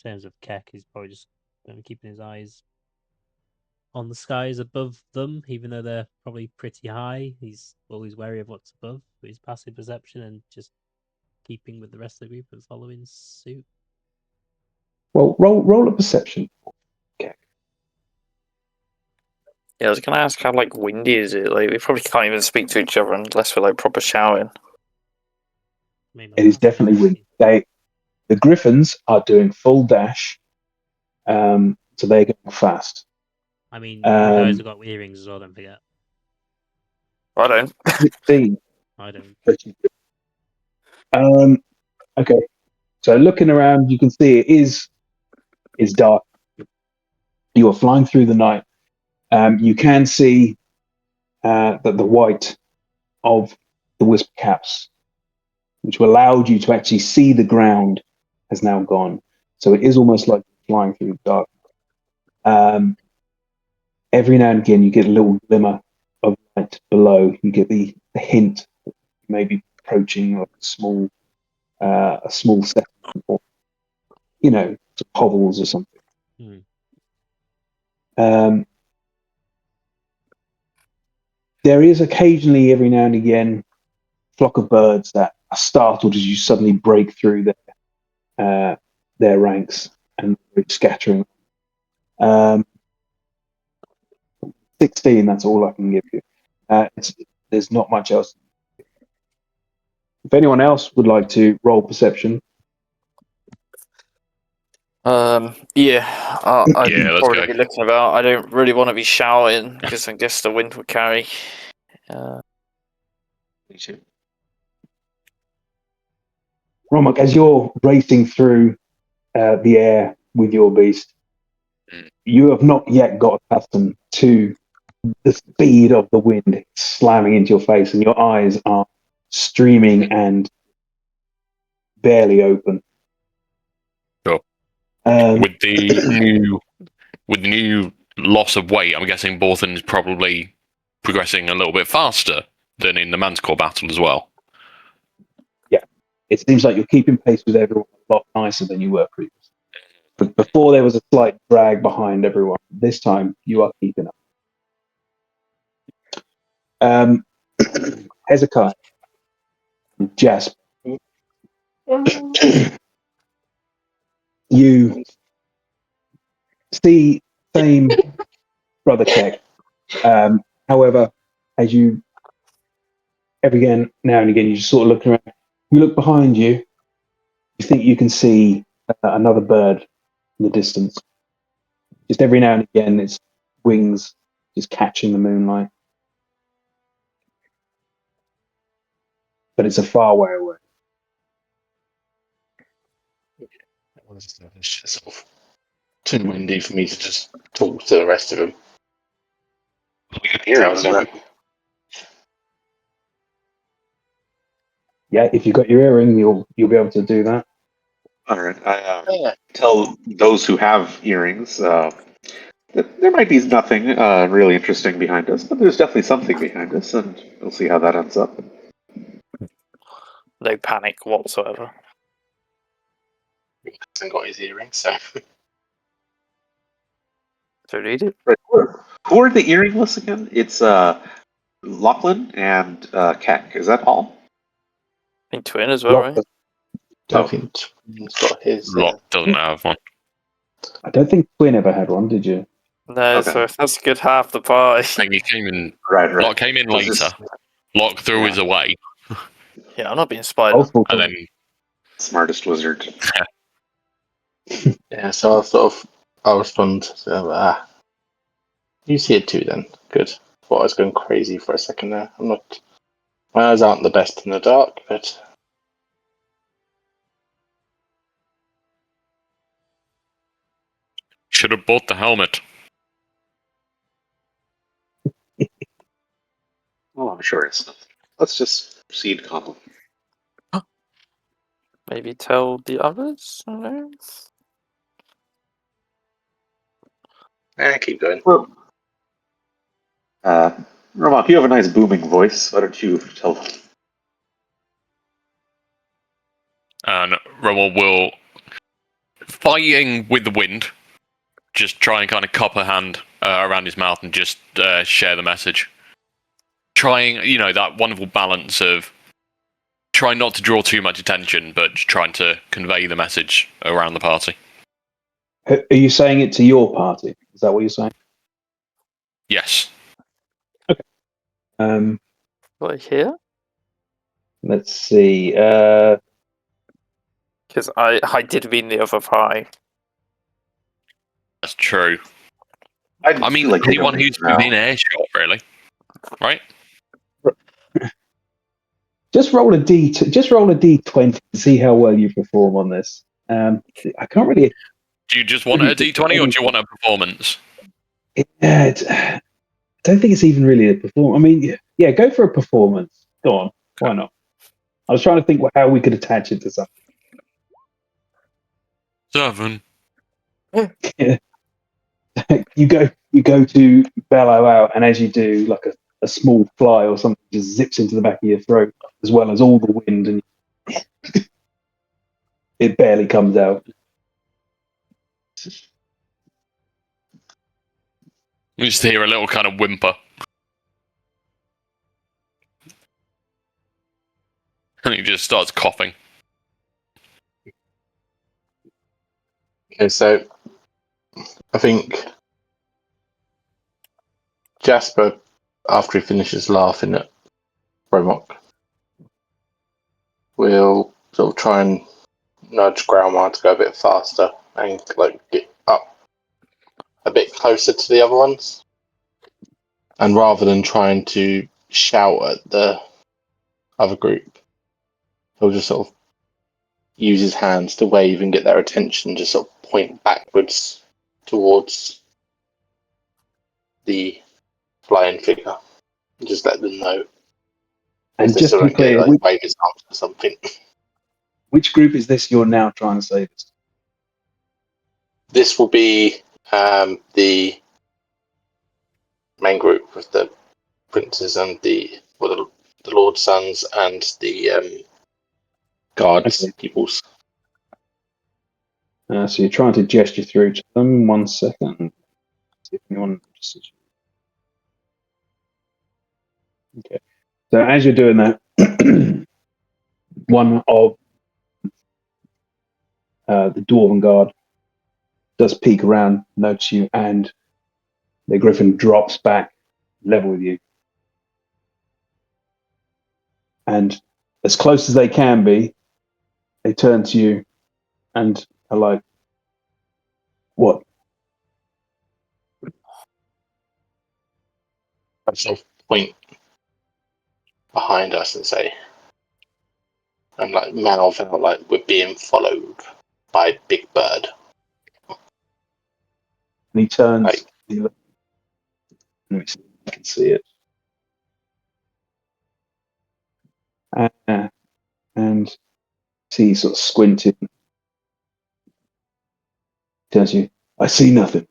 terms of Keck, he's probably just keeping his eyes on the skies above them, even though they're probably pretty high. He's always wary of what's above with his passive perception and just keeping with the rest of the group and following suit. Well, roll a perception. Yeah, I was going to ask how windy is it? We probably can't even speak to each other unless we're proper shouting. It is definitely windy. The Griffins are doing full dash, so they're going fast. I mean, you guys have got earrings as well, don't forget. I don't. 16. I don't. Okay. So looking around, you can see it's dark. You are flying through the night. You can see that the white of the wisp caps, which allowed you to actually see the ground, has now gone. So it is almost like flying through the dark. Every now and again, you get a little glimmer of light below. You get the hint that maybe approaching a small settlement, or some hovels or something. There is occasionally, every now and again, a flock of birds that are startled as you suddenly break through their ranks and scattering. 16, that's all I can give you. There's not much else. If anyone else would like to roll perception. I'd let's probably go. be looking about. I don't really want to be shouting because I guess the wind would carry. Me too. Romak, as you're racing through the air with your beast, you have not yet got accustomed to the speed of the wind slamming into your face, and your eyes are streaming and barely open. Sure. With the new loss of weight, I'm guessing Borthon is probably progressing a little bit faster than in the Manticore battle as well. Yeah, it seems like you're keeping pace with everyone a lot nicer than you were previously. But before there was a slight drag behind everyone. This time you are keeping up. Hezekiah, Jasper, you see same Brother Keck. However, as you every now and again, you just sort of look around. You look behind you. You think you can see another bird in the distance. Just every now and again, its wings just catching the moonlight. But it's a far way away. It's just sort of too windy for me to just talk to the rest of them. Yeah, if you got your earring, you'll be able to do that. All right. I tell those who have earrings, There might be nothing really interesting behind us, but there's definitely something behind us, and we'll see how that ends up. No panic whatsoever. Hasn't got his earring, so So read it. Right. Who are the earringless again? It's Lachlan and Keck. Is that all? I think twin as well, right? I think he's got his. Locke doesn't have one. I don't think Twin ever had one, did you? No, Okay. so that's a good half the pie. I think he came in. Right. Locke came in Was later. this Locke threw Yeah. his away, Yeah, I'm not being spider. Multiple and then smartest wizard? Yeah, so I'll respond. So, you see it too, then. Good. Thought I was going crazy for a second there. I'm not. My eyes aren't the best in the dark, but should have bought the helmet. Oh, I'm sure it's nothing. Let's just proceed calmly. Maybe tell the others. I don't know. keep going. Well, Romak, you have a nice booming voice. Why don't you tell them? And Rommel will, fighting with the wind, just try and kind of cup a hand around his mouth and just share the message. Trying, that wonderful balance of trying not to draw too much attention, but just trying to convey the message around the party. Are you saying it to your party? Is that what you're saying? Yes. Like here? Let's see. Because I did mean the other pie. That's true. I I mean, feel like anyone you're who's now. within earshot, really. Right? Just roll a d20 and see how well you perform on this. I can't really. Do you just want a d20 or do you want a performance? I don't think it's even really a performance. I mean, yeah, go for a performance. Go on, why not? I was trying to think how we could attach it to something. 7. You go to bellow out, and as you do, like a small fly or something just zips into the back of your throat, as well as all the wind, and it barely comes out. You just hear a little kind of whimper. And he just starts coughing. Okay, so I think Jasper, after he finishes laughing at Romok, will sort of try and nudge Growlmar to go a bit faster and get up a bit closer to the other ones. And rather than trying to shout at the other group, he'll just sort of use his hands to wave and get their attention, just sort of point backwards towards the flying figure. Just let them know. And If they just still to be don't get clear, it, wave his arms or something. which group is this you're now trying to say this to? This will be the main group with the princes and the Lord's sons and the guards, Okay. peoples. So you're trying to gesture through to them. 1 second. See if anyone. Okay. So as you're doing that, one of the Dwarven Guard does peek around, notice you, and the Griffin drops back level with you. And as close as they can be, they turn to you and are like, "What?" I sort of point behind us and say, and like mouth out like we're being followed by Big Bird. And he turns. Like- Let me see if I can see it. And see, sort of squinting. Turns to you. "I see nothing."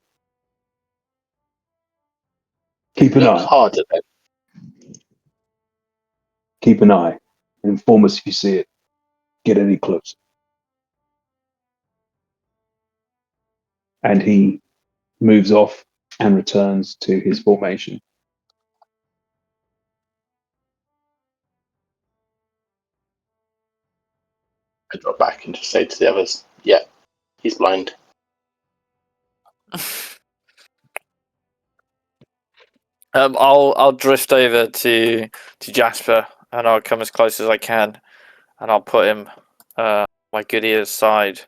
Keep an Look eye. hard at them. Keep an eye. And inform us if you see it. Get any closer. And he moves off and returns to his formation. I drop back and just say to the others, "Yeah, he's blind." I'll drift over to Jasper and I'll come as close as I can, and I'll put him my good ear's side,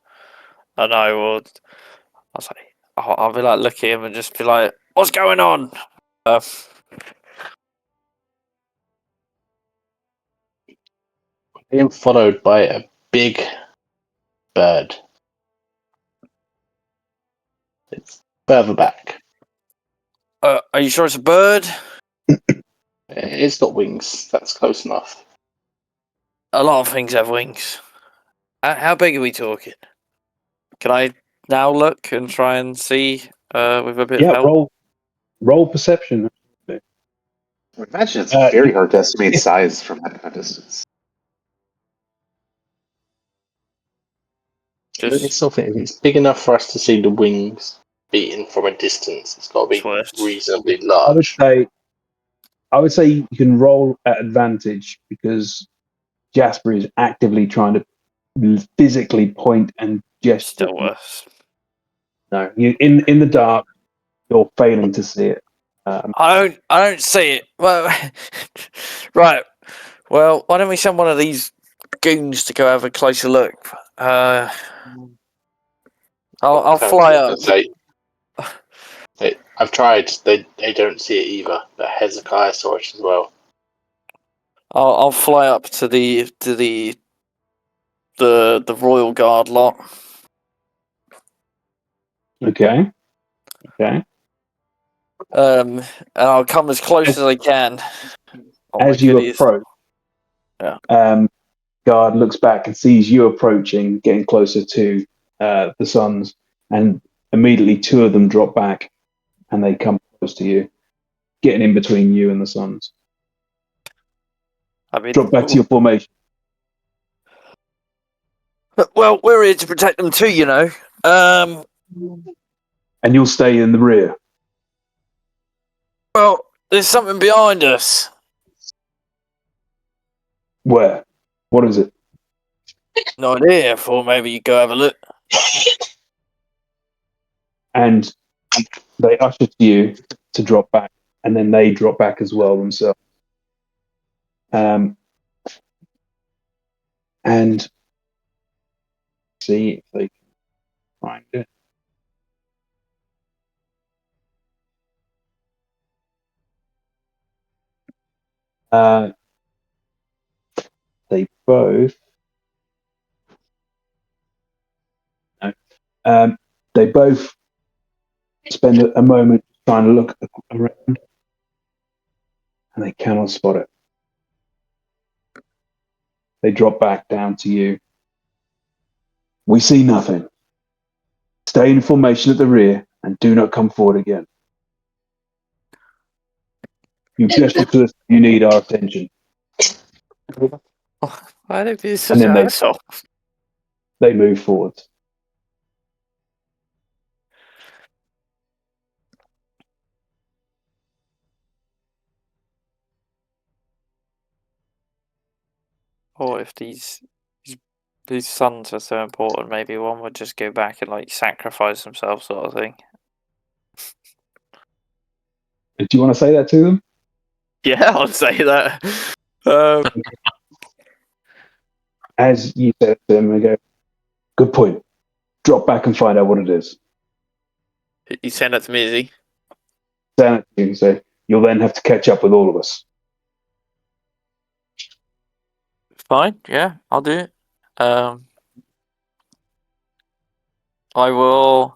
and I'll say I'll be like look at him and just be like, "What's going on?" Being followed by a big bird. It's further back. Are you sure it's a bird? It's got wings. That's close enough. A lot of things have wings. How big are we talking? Can I now look and try and see with a bit of Yeah, help? roll perception. I would imagine it's Uh, very hard to estimate size from that kind of distance. It's Just something. If it's big enough for us to see the wings beating from a distance, it's got to be Swift. reasonably I would large. say you can roll at advantage because Jasper is actively trying to physically point and gesture. still worse. No, you in the dark, you're failing to see it. I don't see it. Well, right. Well, why don't we send one of these goons to go have a closer look? I'll fly up. I've tried. They don't see it either. But Hezekiah saw it as well. I'll fly up to the royal guard lot. Okay. And I'll come as close as I can. Oh, my As you goodies. approach, guard looks back and sees you approaching, getting closer to the Suns, and immediately two of them drop back and they come close to you, getting in between you and the Suns. I mean, Drop back to your formation. well, we're here to protect them too, you know. And you'll stay in the rear. Well, there's something behind us. Where? What is it? No idea. Thought maybe you go have a look. And they usher to you to drop back, and then they drop back as well themselves. And see if they can find it. They both. No. They both spend a moment trying to look around, and they cannot spot it. They drop back down to you. We see nothing. Stay in formation at the rear and do not come forward again. You gesture to us. You need our attention. Why did you such And then an they- asshole? They move forward. Or if these sons are so important, maybe one would just go back and like sacrifice themselves, sort of thing. Do you want to say that to them? Yeah, I'd say that. As you say it to them, they go, "Good point. Drop back and find out what it is." You send that to me, is he? Stand at you and say, "You'll then have to catch up with all of us." Fine, yeah, I'll do it. I will.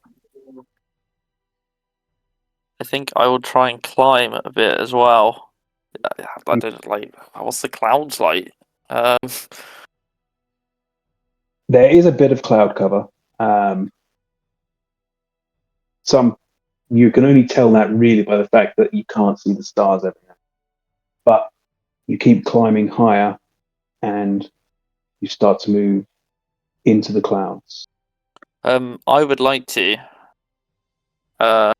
I think I will try and climb a bit as well. I don't like. What's the clouds like? There is a bit of cloud cover. Some you can only tell that really by the fact that you can't see the stars every now. But you keep climbing higher, and you start to move into the clouds. I would like to uh,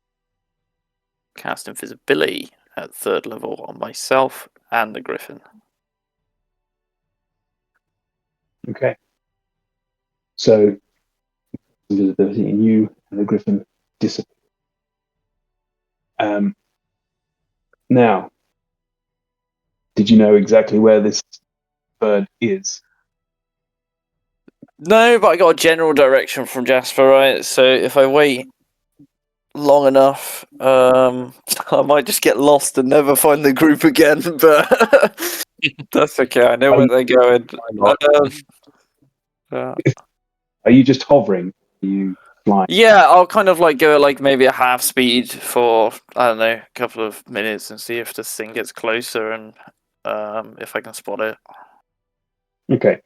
cast invisibility at 3rd level on myself and the Griffin. Okay. So invisibility in you and the Griffin disappear. Now, did you know exactly where this bird is? No, but I got a general direction from Jasper, right? So if I wait long enough, I might just get lost and never find the group again. But that's okay. I know where they're going. Are you just hovering? Are you flying? Yeah, I'll kind of like go at like maybe a half speed for I don't know, a couple of minutes and see if this thing gets closer and if I can spot it. Okay,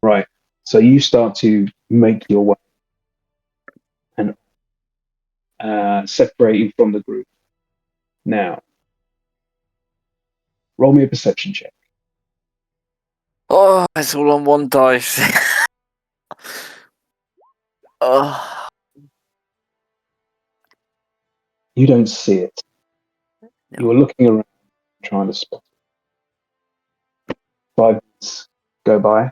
right. So you start to make your way and separating from the group. Now, roll me a perception check. Oh, it's all on one dice. Oh, You don't see it. No. You are looking around trying to spot it. 5 minutes go by.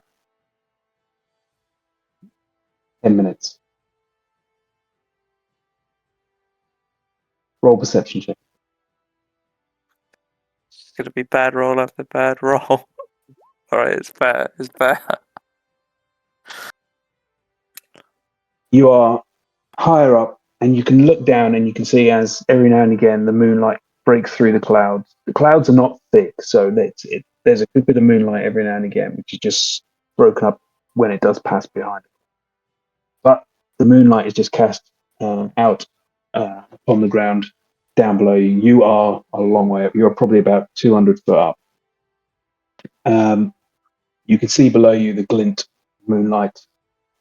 10 minutes. Roll perception check. it's gonna be bad roll after bad roll. Alright, it's bad. It's bad. You are higher up, and you can look down and you can see as every now and again the moonlight breaks through the clouds. The clouds are not thick, so there's a good bit of moonlight every now and again, which is just broken up when it does pass behind it. But the moonlight is just cast out upon the ground down below you. You are a long way up. You're probably about 200 foot up. You can see below you the glint of moonlight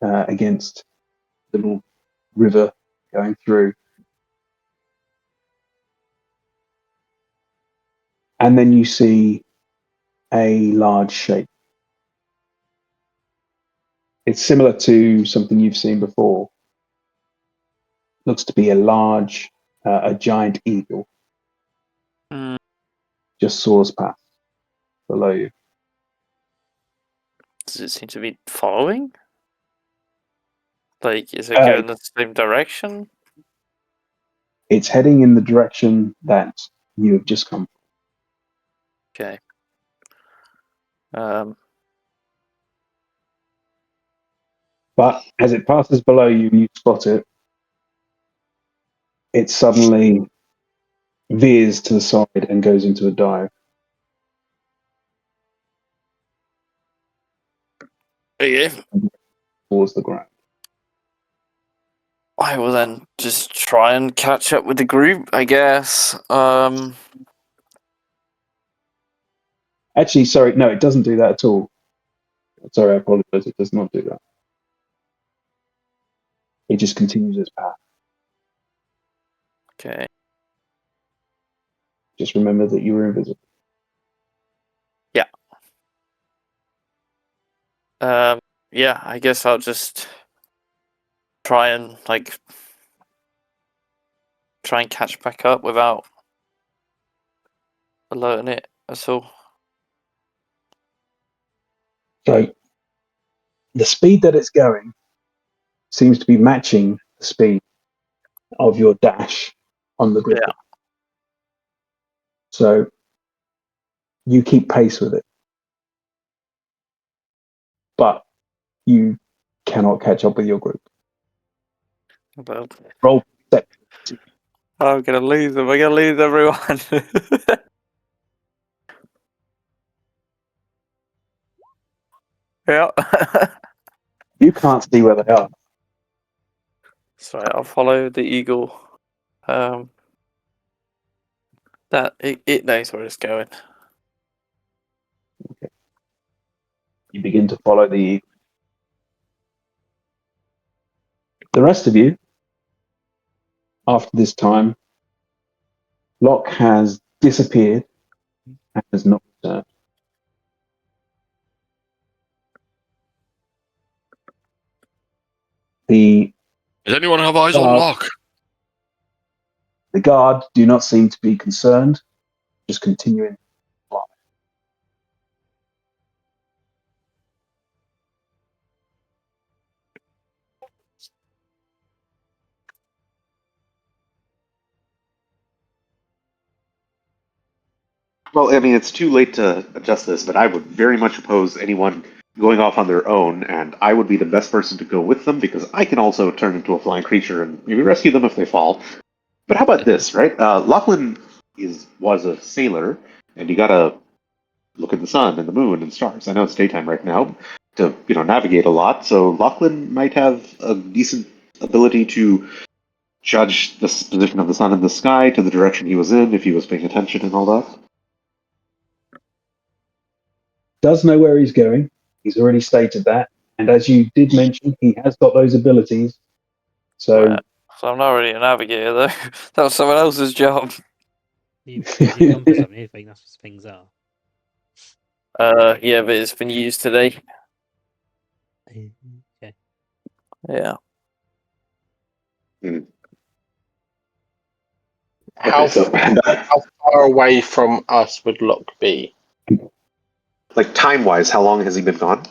against the little river going through. And then you see a large shape. It's similar to something you've seen before. Looks to be a giant eagle. Mm. Just soars past below you. Does it seem to be following? Like, is it Uh, going in the same direction? It's heading in the direction that you have just come from. Okay. Um. But as it passes below you, you spot it. It suddenly veers to the side and goes into a dive Okay. towards the ground. I will then just try and catch up with the group, I guess. Actually, sorry, no, it doesn't do that at all. Sorry, I apologize. It does not do that. It just continues its path. Okay. Just remember that you were invisible. Yeah, I guess I'll just try and catch back up without alerting it at all. So the speed that it's going seems to be matching the speed of your dash on the Griffin. Yeah. So you keep pace with it. But you cannot catch up with your group. Well, Roll perception. I'm gonna lose them. I'm gonna lose everyone. Yeah. You can't see where they are. Sorry, I'll follow the eagle. That it knows where it's going. You begin to follow the eagle. The rest of you, after this time, Locke has disappeared and has not returned. The Does anyone have eyes on Locke? The guard do not seem to be concerned, just continuing. Well, I mean, it's too late to adjust this, but I would very much oppose anyone going off on their own, and I would be the best person to go with them because I can also turn into a flying creature and maybe rescue them if they fall. But how about this, right? Lachlan was a sailor, and you gotta look at the sun and the moon and stars. I know it's daytime right now to navigate a lot, so Lachlan might have a decent ability to judge the position of the sun in the sky to the direction he was in if he was paying attention and all that. Does know where he's going. He's already stated that. And as you did mention, he has got those abilities. So, Right. So I'm not really a navigator, though. That was someone else's job. You compass on anything, that's what things are. Yeah, but it's been used today. Okay. Yeah. How, Okay, so how far away from us would Locke be? like time-wise, how long has he been gone?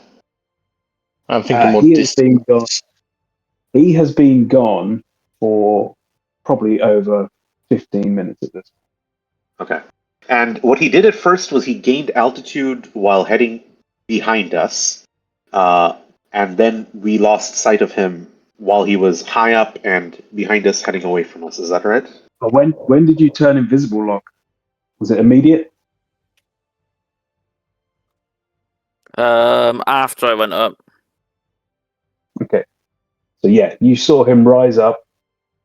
I'm thinking more he has been distance. gone. He has been gone for probably over 15 minutes at this point. Okay. And what he did at first was he gained altitude while heading behind us, and then we lost sight of him while he was high up and behind us, heading away from us. Is that right? But when did you turn invisible, Locke? Was it immediate? After I went up. Okay. So yeah, you saw him rise up,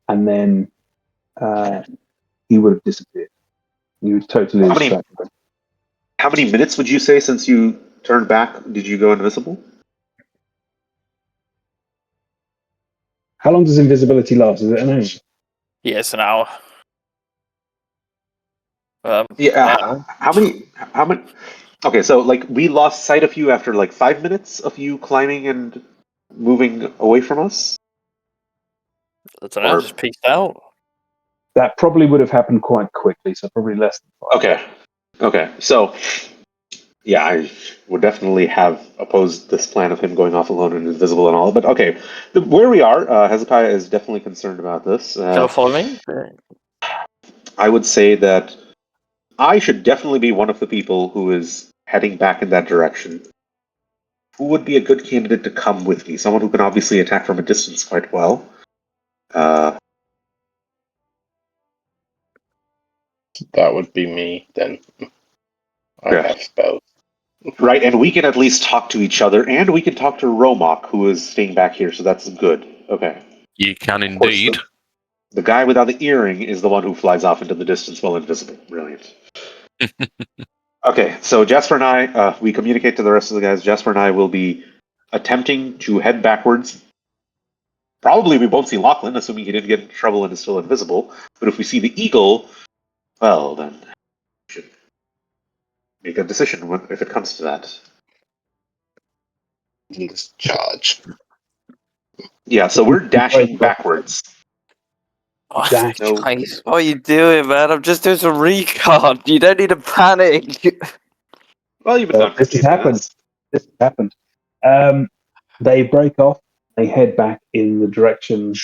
and then he would have disappeared. You would totally How many- distracted him. How many minutes would you say since you turned back did you go invisible? How long does invisibility last? Is it an hour? Yeah, it's an hour. Yeah. How many? Okay, so like we lost sight of you after like 5 minutes of you climbing and moving away from us. I don't know, Or- just peaced out. That probably would have happened quite quickly, so probably less than 5. Okay. So, yeah, I would definitely have opposed this plan of him going off alone and invisible and all. But okay, where we are, Hezekiah is definitely concerned about this. Can you follow me? I would say that I should definitely be one of the people who is heading back in that direction. Who would be a good candidate to come with me? Someone who can obviously attack from a distance quite well. That would be me then. I Yeah. have spells. Right, and we can at least talk to each other, and we can talk to Romok, who is staying back here, so that's good. Okay. You can Of course, indeed. the guy without the earring is the one who flies off into the distance while invisible. Brilliant. Okay, so Jasper and I, we communicate to the rest of the guys. Jasper and I will be attempting to head backwards. Probably we won't see Lachlan, assuming he didn't get in trouble and is still invisible. But if we see the eagle, well, then we should make a decision if it comes to that. Just charge. Yeah, so we're dashing backwards. Oh, Dash. No. guys, what are you doing, man? I'm just doing some recon. You don't need to panic. Well, you've been Well, done this 15 has happened. minutes. This has happened. They break off. They head back in the direction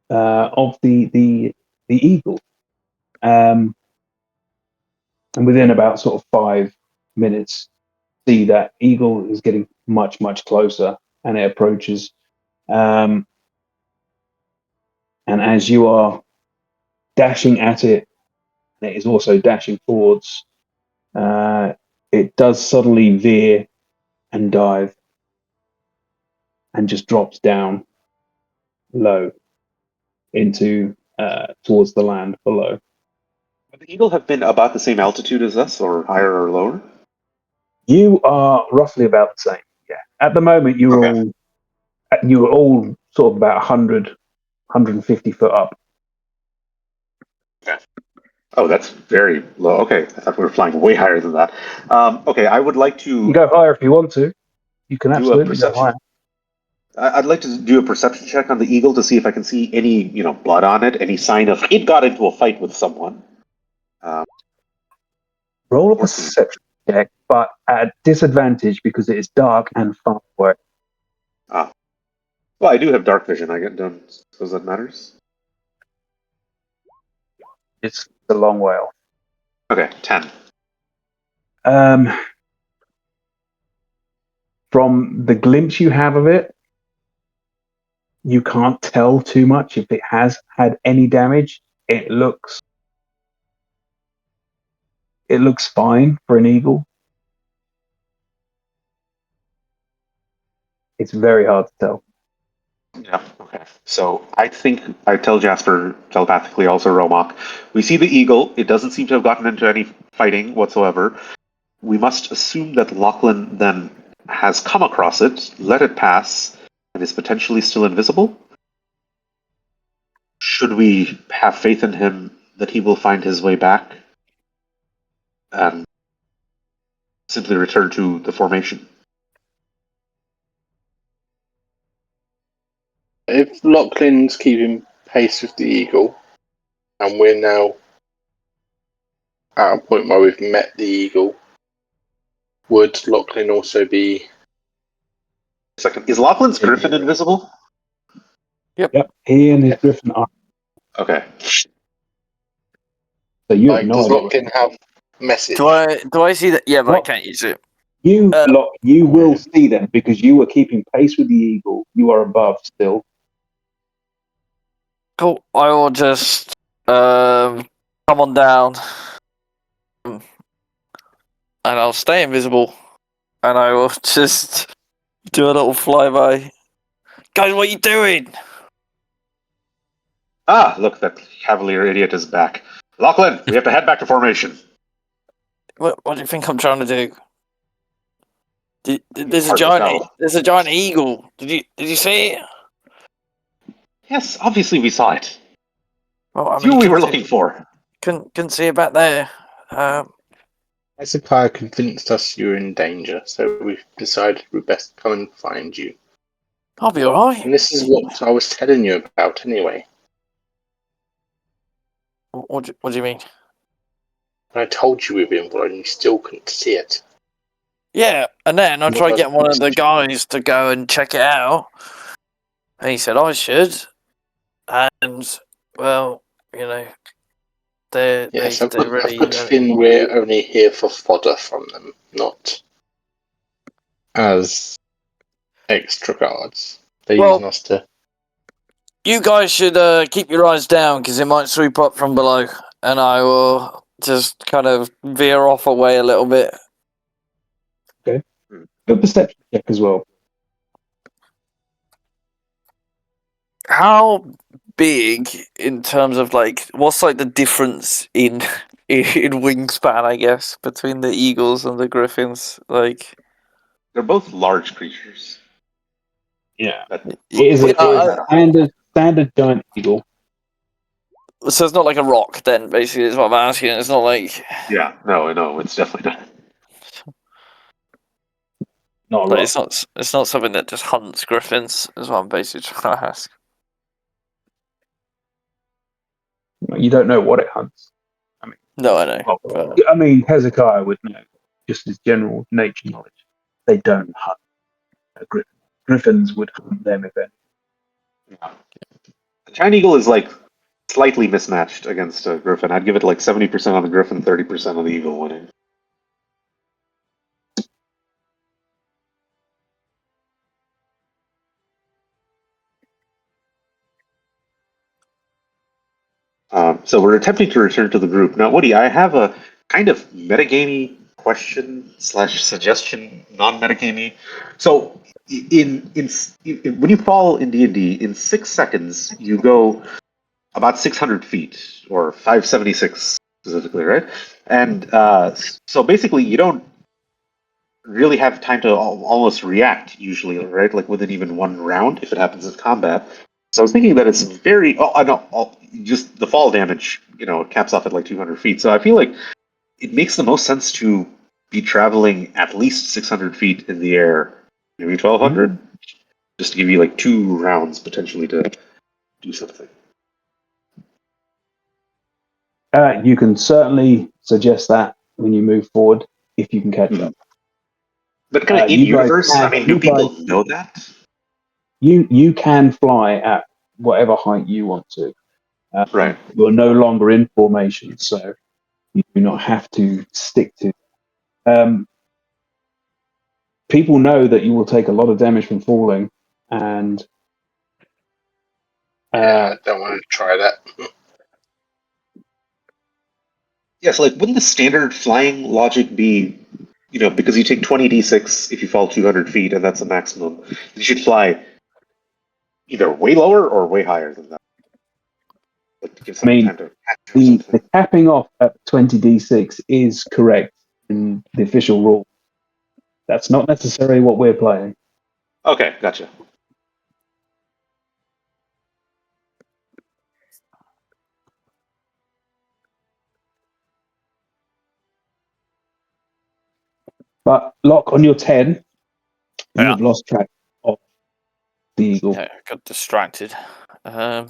of the eagle. And within about sort of 5 minutes, see that eagle is getting much, much closer, and it approaches. And as you are dashing at it, it is also dashing forwards. It does suddenly veer and dive, and just drops down low into towards the land below. Would the eagle have been about the same altitude as us, or higher or lower? You are roughly about the same. Yeah. At the moment, you were all sort of about 100, 150 foot up. Okay. Oh, that's very low. Okay, I thought we were flying way higher than that. Okay, I would like You to can go higher if you want to. You can do a absolutely go perception. higher. I'd like to do a perception check on the eagle to see if I can see any, blood on it, any sign of it got into a fight with someone. Roll a 14. perception check, but at a disadvantage because it is dark and far away. Ah, well, I do have dark vision. I get done. Suppose that matters. It's a long way off. Okay, 10. From the glimpse you have of it, you can't tell too much if it has had any damage. It looks fine for an eagle. It's very hard to tell. Yeah. Okay. So I think I tell Jasper telepathically, also Romok. We see the eagle. It doesn't seem to have gotten into any fighting whatsoever. We must assume that Lachlan then has come across it, let it pass, and is potentially still invisible. Should we have faith in him that he will find his way back and simply return to the formation? If Lachlan's keeping pace with the eagle, and we're now at a point where we've met the eagle, would Lachlan also be? Second, is Lachlan's griffin invisible? Yep. He and his griffin are. Okay. So you have Like, no does idea. Lachlan have message? Do I see that? Yeah, but I What? can't use it. You Uh, will see them because you were keeping pace with the eagle. You are above still. Cool. I will just come on down, and I'll stay invisible, and I will just do a little flyby. Guys, what are you doing? Ah, look, that cavalier idiot is back. Lachlan, we have to head back to formation. What do you think I'm trying to do? There's a Hard to giant. tell. There's a giant eagle. Did you see it? Yes, obviously we saw it. Well, I It's mean, who we you were looking for. couldn't see it back there. Hezekiah convinced us you were in danger, so we've decided we'd best come and find you. I'll be alright. And this is what I was telling you about anyway. What do you mean? When I told you we were involved and you still couldn't see it. Yeah, and then I tried Well, getting one of the guys to go and check it out, and he said I should. And well, they Yes, they I've got really. Finn. We're only here for fodder from them, not as extra guards. They're Well, using us to. you guys should keep your eyes down because it might sweep up from below, and I will just kind of veer off away a little bit. Do a perception check as well. How big in terms of what's the difference in wingspan, I guess, between the eagles and the griffins? They're both large creatures. Yeah. That- It is Yeah, a standard giant eagle. so it's not like a rock, then. Basically, is what I'm asking. It's not like Yeah, no, it's definitely not. Not a rock. it's not something that just hunts griffins. Is what I'm basically trying to ask. You don't know what it hunts. No, I know. Well, But I mean, Hezekiah would know, just as general nature knowledge. They don't hunt a griffin. Griffins would hunt them if any. Yeah. The giant eagle is slightly mismatched against a griffin. I'd give it 70% on the griffin, 30% on the eagle winning. So we're attempting to return to the group. Now, Woody, I have a kind of metagamey question / suggestion, non-metagamey. So, in when you fall in D&D, in 6 seconds, you go about 600 feet, or 576 specifically, right? And so basically, you don't really have time to almost react usually, right? Like within even one round, if it happens in combat. So I was thinking that it's very. Oh, I know. Just the fall damage, it caps off at like 200 feet. So I feel like it makes the most sense to be traveling at least 600 feet in the air, maybe 1200, just to give you like 2 rounds potentially to do something. You can certainly suggest that when you move forward, if you can catch up. But kind of in You guys universe, I can- mean, do you people guys- know that? You can fly at whatever height you want to. Right. You're no longer in formation, so you do not have to stick to. People know that you will take a lot of damage from falling, and Yeah, I don't want to try that. Yeah, so like, wouldn't the standard flying logic be, because you take 20d6 if you fall 200 feet, and that's the maximum, you should fly either way lower or way higher than that. Like to give some time to catch or the something. capping off at 20d6 is correct in the official rule. That's not necessarily what we're playing. Okay, gotcha. But Lock, on your 10, you Yeah. have lost track of the eagle. Yeah, got distracted. I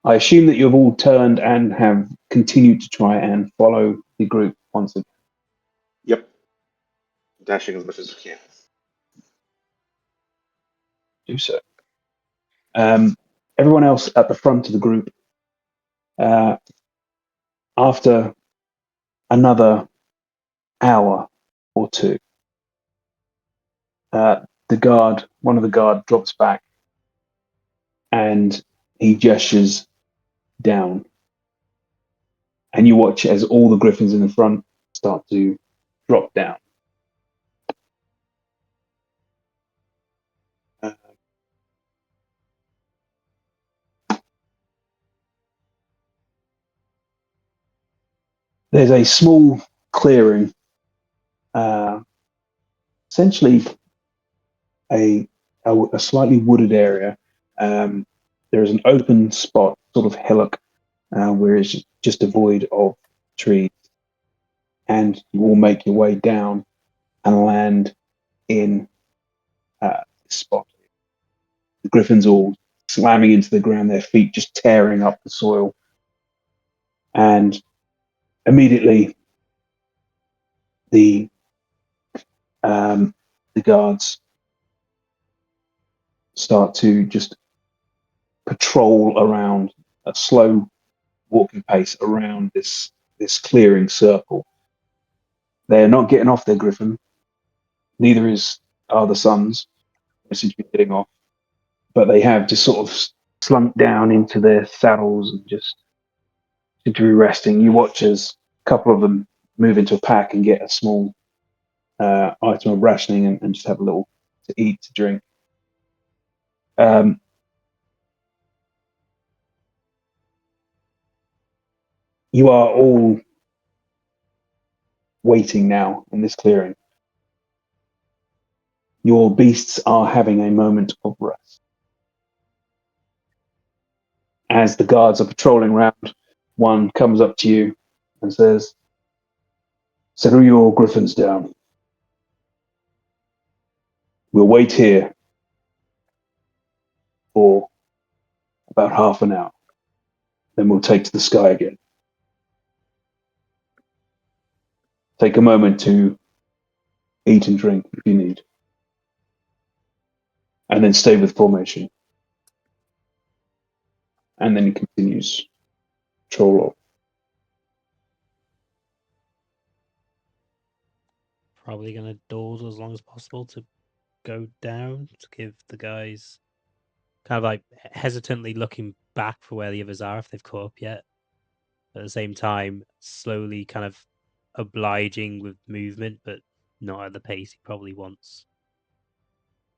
assume that you've all turned and have continued to try and follow the group once again. Yep. Dashing as much as we can. Do so. Everyone else at the front of the group, after another hour or two, one of the guard drops back and he gestures down. And you watch as all the griffins in the front start to drop down. There's a small clearing, essentially a slightly wooded area. There is an open spot, sort of hillock, where it's just devoid of trees. And you all make your way down and land in this spot. The griffins all slamming into the ground, their feet just tearing up the soil. And immediately the guards start to just patrol around a slow walking pace around this clearing circle. They're not getting off their griffin. Neither are the sons. They seem to be getting off, but they have just sort of slunk down into their saddles and just seem to be resting. You watch as a couple of them move into a pack and get a small item of rationing and just have a little to eat, to drink. You are all waiting now in this clearing. Your beasts are having a moment of rest. As the guards are patrolling around, one comes up to you and says, "Settle your griffins down. We'll wait here for about half an hour. Then we'll take to the sky again. Take a moment to eat and drink if you need. And then stay with formation." And then he continues patrol off. Probably going to dawdle as long as possible to go down to give the guys kind of like hesitantly looking back for where the others are if they've caught up yet. At the same time, slowly kind of obliging with movement, but not at the pace he probably wants.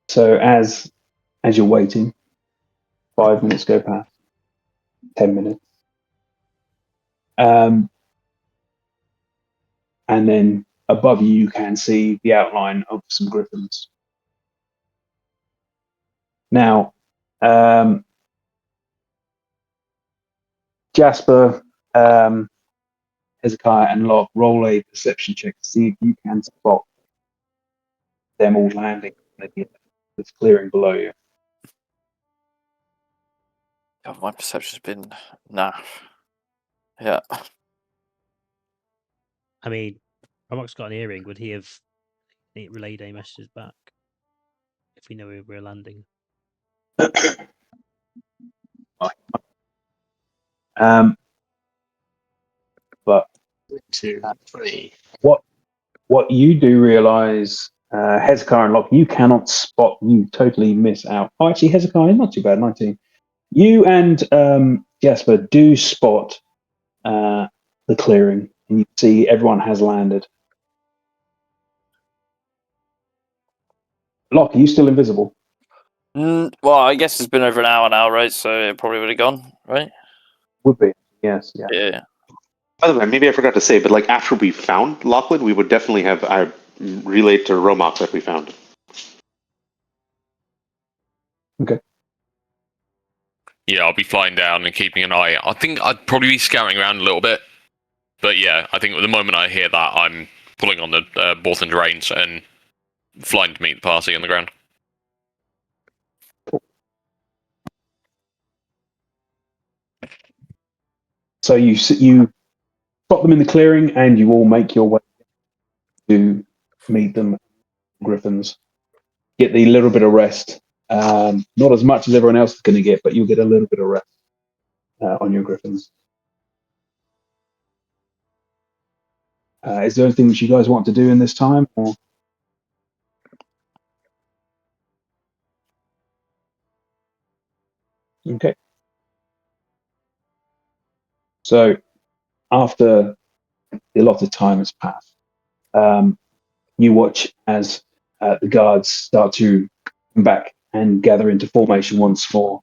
So as you're waiting, 5 minutes go past, 10 minutes. And then above you, you can see the outline of some griffins. Now, Jasper, Hezekiah, and Locke, roll a perception check to see if you can spot them all landing in this clearing below you. God, my perception's been naff. Yeah. I mean, Romok's got an earring. Would he have relayed a message back if we know we were landing? But 2, 3. what you do realize, Hezekiah and Locke, you cannot spot. You totally miss out. Oh, actually, Hezekiah, not too bad. 19. You and Jasper do spot the clearing, and you see everyone has landed. Locke, are you still invisible? Well, I guess it's been over an hour now, right? So it probably would have gone, right? Would be. Yes. Yeah. Yeah. By the way, maybe I forgot to say, but like after we found Lachlan, we would definitely have relayed to Romok that we found. Yeah, I'll be flying down and keeping an eye. I think I'd probably be scouting around a little bit. But yeah, I think at the moment I hear that, I'm pulling on the Borthon reins and flying to meet the party on the ground. So you spot them in the clearing, and you all make your way to meet them, griffins. Get the little bit of rest. Not as much as everyone else is going to get, but you'll get a little bit of rest on your griffins. Is there anything that you guys want to do in this time? Or? Okay. So after a lot of time has passed, you watch as the guards start to come back and gather into formation once more.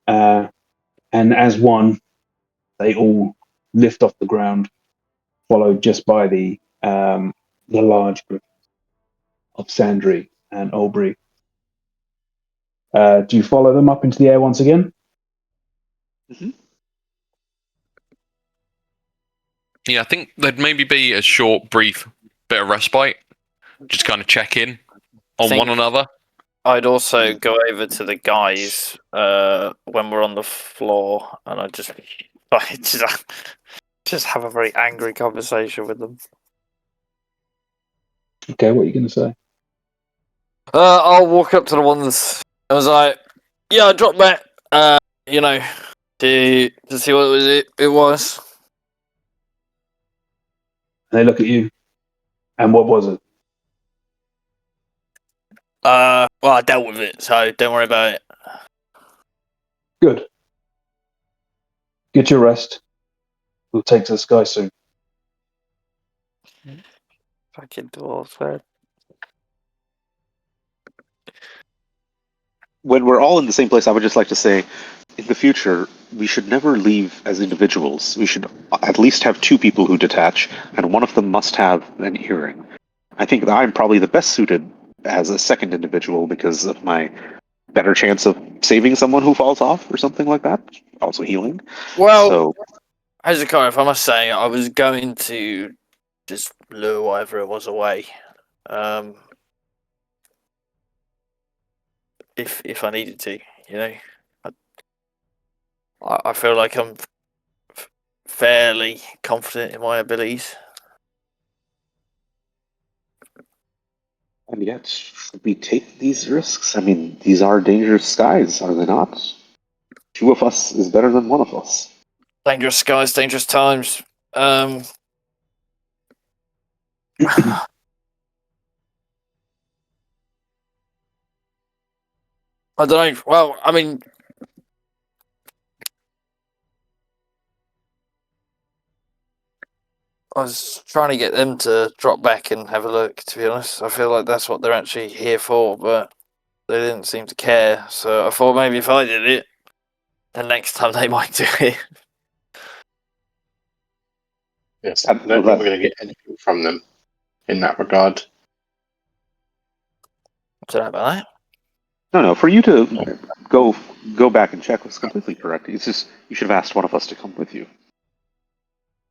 And as one, they all lift off the ground, followed just by the large group of Sandry and Aubrey. Do you follow them up into the air once again? Mm-hmm. Yeah, I think there'd maybe be a short, brief bit of respite. Just kind of check in on Think- one another. I'd also go over to the guys when we're on the floor, and I just have a very angry conversation with them. Okay, what are you going to say? I'll walk up to the ones. I was like, "Yeah, I dropped back. You know, to see what it was." And they look at you. And what was it? Well, I dealt with it, so don't worry about it. Good. Get your rest. We'll take to the sky soon. Fucking dwarves, man. When we're all in the same place, I would just like to say, in the future, we should never leave as individuals. We should at least have two people who detach, and one of them must have an earring. I think that I'm probably the best suited as a second individual because of my better chance of saving someone who falls off or something like that. Also healing. Well, So Hezekiah, if I must say, I was going to just lure whatever it was away. If I needed to, you know. I feel like I'm fairly confident in my abilities. and yet, should we take these risks? I mean, these are dangerous skies, are they not? Two of us is better than one of us. Dangerous skies, dangerous times. I don't know. Well, I mean, I was trying to get them to drop back and have a look, to be honest. I feel like that's what they're actually here for, but they didn't seem to care. So I thought maybe if I did it, the next time they might do it. Yes, I don't think we're going to get anything from them in that regard. Don't know about that. No. For you to go back and check was completely correct. It's just you should have asked one of us to come with you.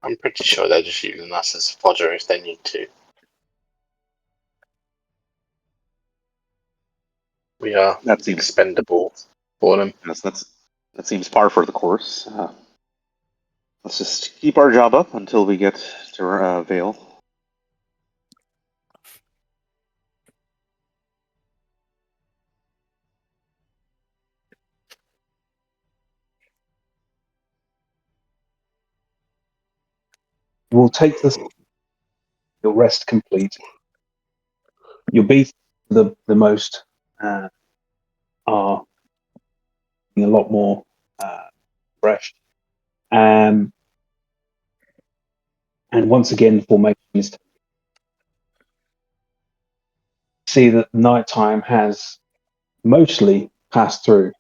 I'm pretty sure they're just using us as fodder if they need to. We are That seems expendable for them. yes, that seems par for the course. Let's just keep our job up until we get to Vale. We'll take this. Your rest complete. Your beasts, the most, are a lot more fresh. And once again, the formation is see that nighttime has mostly passed through.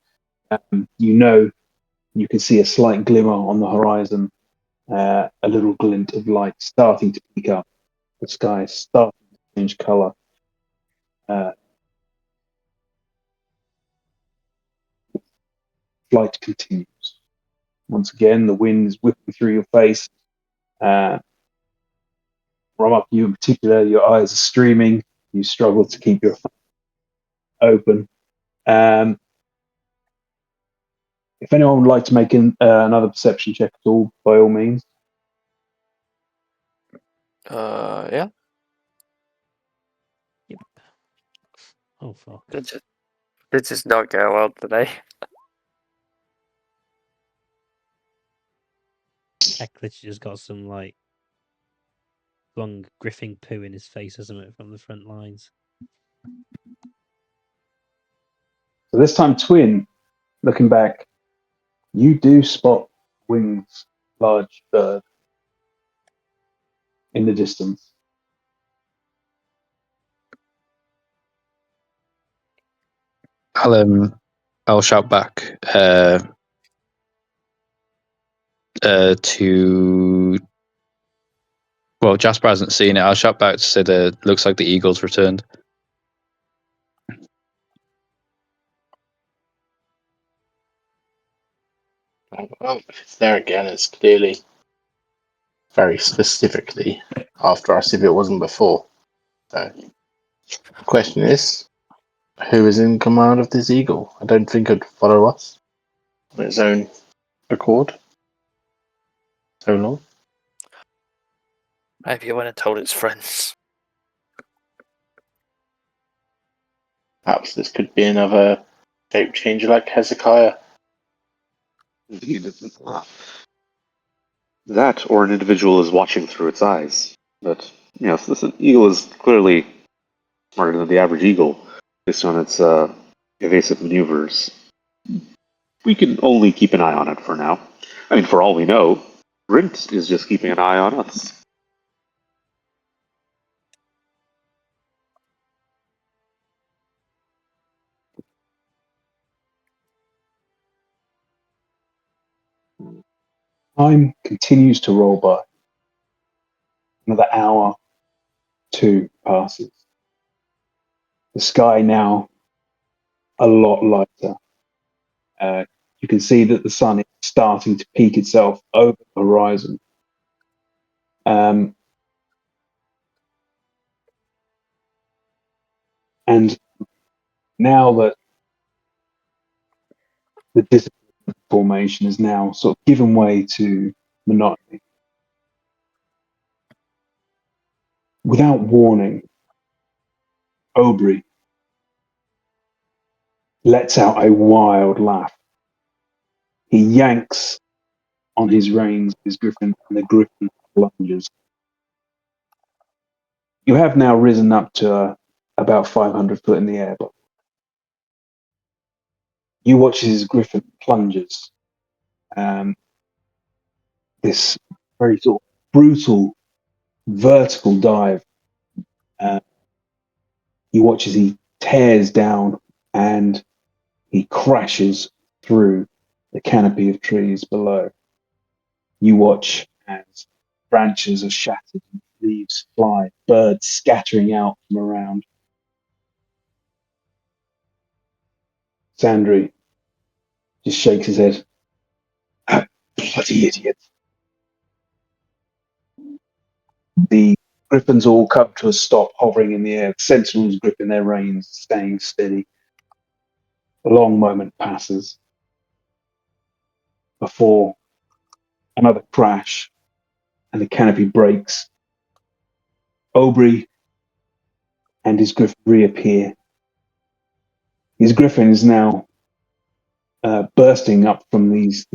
You can see a slight glimmer on the horizon, a little glint of light starting to peek up. The sky is starting to change colour. Flight continues. Once again, the wind is whipping through your face. Romak, you in particular, your eyes are streaming. You struggle to keep your face open. If anyone would like to make another perception check at all, by all means. Yeah. Yep. Oh fuck. This is not going well today. Ecklich just got some like long griffing poo in his face or something from the front lines. So this time, Twin, looking back, you do spot Wing's large bird in the distance. I'll shout back to. Well, Jasper hasn't seen it. I'll shout back to say that looks like the eagle's returned. Well, if it's there again, it's clearly very specifically after us if it wasn't before. So, the question is, who is in command of this eagle? I don't think it'd follow us on its own accord so long. Maybe it went and told its friends. Perhaps this could be another shape changer like Hezekiah. That or an individual is watching through its eyes. But yes, this eagle is clearly smarter than the average eagle based on its evasive maneuvers. We can only keep an eye on it for now. I mean, for all we know, Rint is just keeping an eye on us. Time continues to roll by. Another hour, 2 passes. The sky now a lot lighter. You can see that the sun is starting to peak itself over the horizon. And now that the discipline formation is now sort of given way to monotony, without warning, Aubrey lets out a wild laugh. He yanks on his reins, his griffin, and the griffin lunges. You have now risen up to about 500 foot in the air, but you watch as his griffin plunges. This very sort of brutal vertical dive. You watch as he tears down and he crashes through the canopy of trees below. You watch as Branches are shattered, leaves fly, birds scattering out from around. Sandri just shakes his head. Ah, bloody idiot. The griffins all come to a stop, hovering in the air, sentinels gripping their reins, staying steady. A long moment passes before another crash and the canopy breaks. Aubrey and his griffin reappear. His griffin is now bursting up from these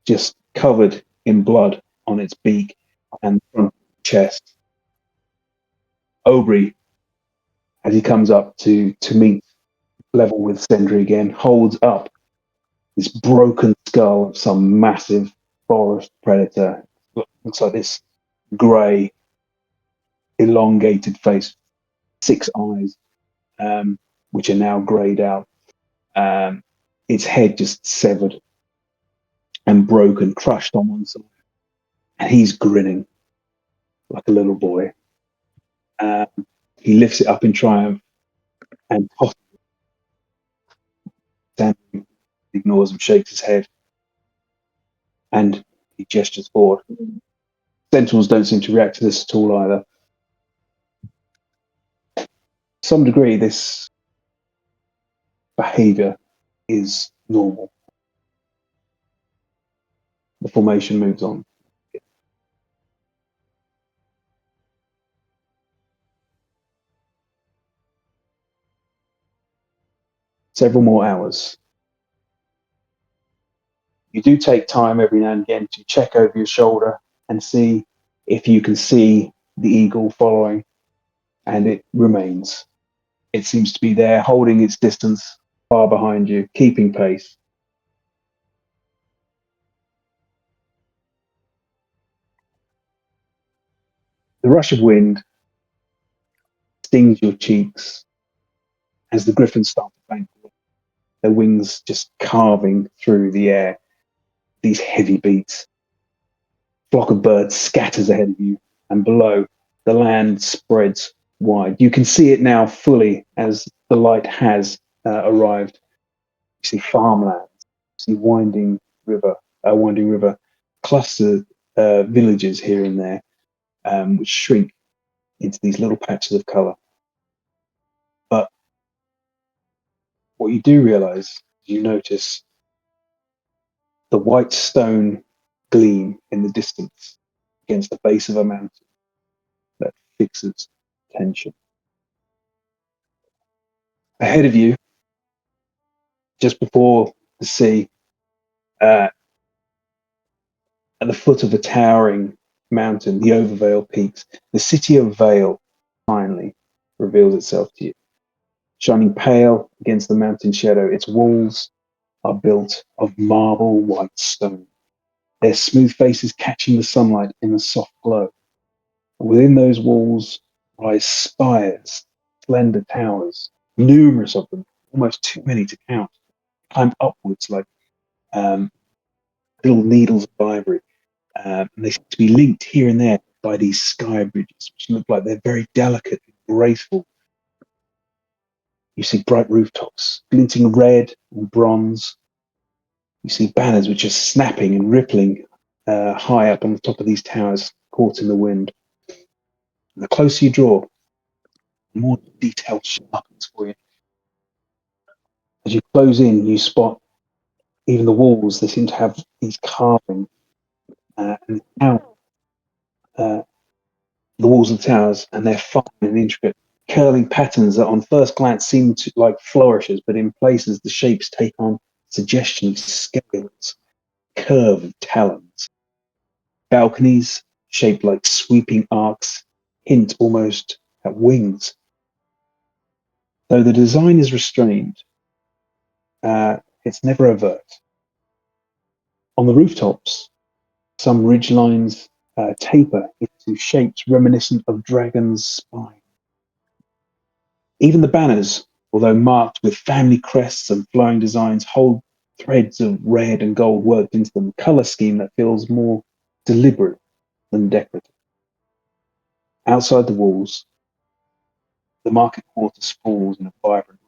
just covered in blood on its beak and front chest. Aubrey, as he comes up to meet level with Sendri again, holds up this broken skull of some massive forest predator. Looks like this grey, elongated face, 6 eyes, which are now greyed out. Its head just severed and broken, crushed on one side. And he's grinning like a little boy. He lifts it up in triumph and tosses it. Sam ignores him, shakes his head, and he gestures forward. Sentinels don't seem to react to this at all either. To some degree, this behavior is normal. The formation moves on. Several more hours. You do take time every now and again to check over your shoulder and see if you can see the eagle following, and it remains. It seems to be there, holding its distance far behind you, keeping pace. The rush of wind stings your cheeks as the griffins start to bank, their wings just carving through the air, these heavy beats. Flock of birds scatters ahead of you, and below, the land spreads wide. You can see it now fully as the light has arrived. You see farmlands, you see winding river, clustered villages here and there, which shrink into these little patches of colour. But what you do realise, you notice the white stone gleam in the distance against the base of a mountain that fixes attention. Ahead of you, just before the sea, at the foot of the towering mountain, the Overvale peaks, the city of Vale finally reveals itself to you. Shining pale against the mountain shadow, its walls are built of marble white stone, their smooth faces catching the sunlight in a soft glow. And within those walls rise spires, slender towers, numerous of them, almost too many to count, climb upwards like little needles of ivory. And they seem to be linked here and there by these sky bridges, which look like they're very delicate and graceful. You see bright rooftops, glinting red and bronze. You see banners which are snapping and rippling high up on the top of these towers, caught in the wind. And the closer you draw, the more detail sharpens for you. As you close in, you spot even the walls. They seem to have these carvings. And now, the walls of the towers, and they're fine and intricate, curling patterns that on first glance seem to like flourishes, but in places the shapes take on suggestion of scales, curved talons. Balconies shaped like sweeping arcs hint almost at wings. Though the design is restrained, it's never overt. On the rooftops, some ridgelines taper into shapes reminiscent of dragons' spine. Even the banners, although marked with family crests and flowing designs, hold threads of red and gold worked into them, color scheme that feels more deliberate than decorative. Outside the walls, the market quarter sprawls in a vibrant,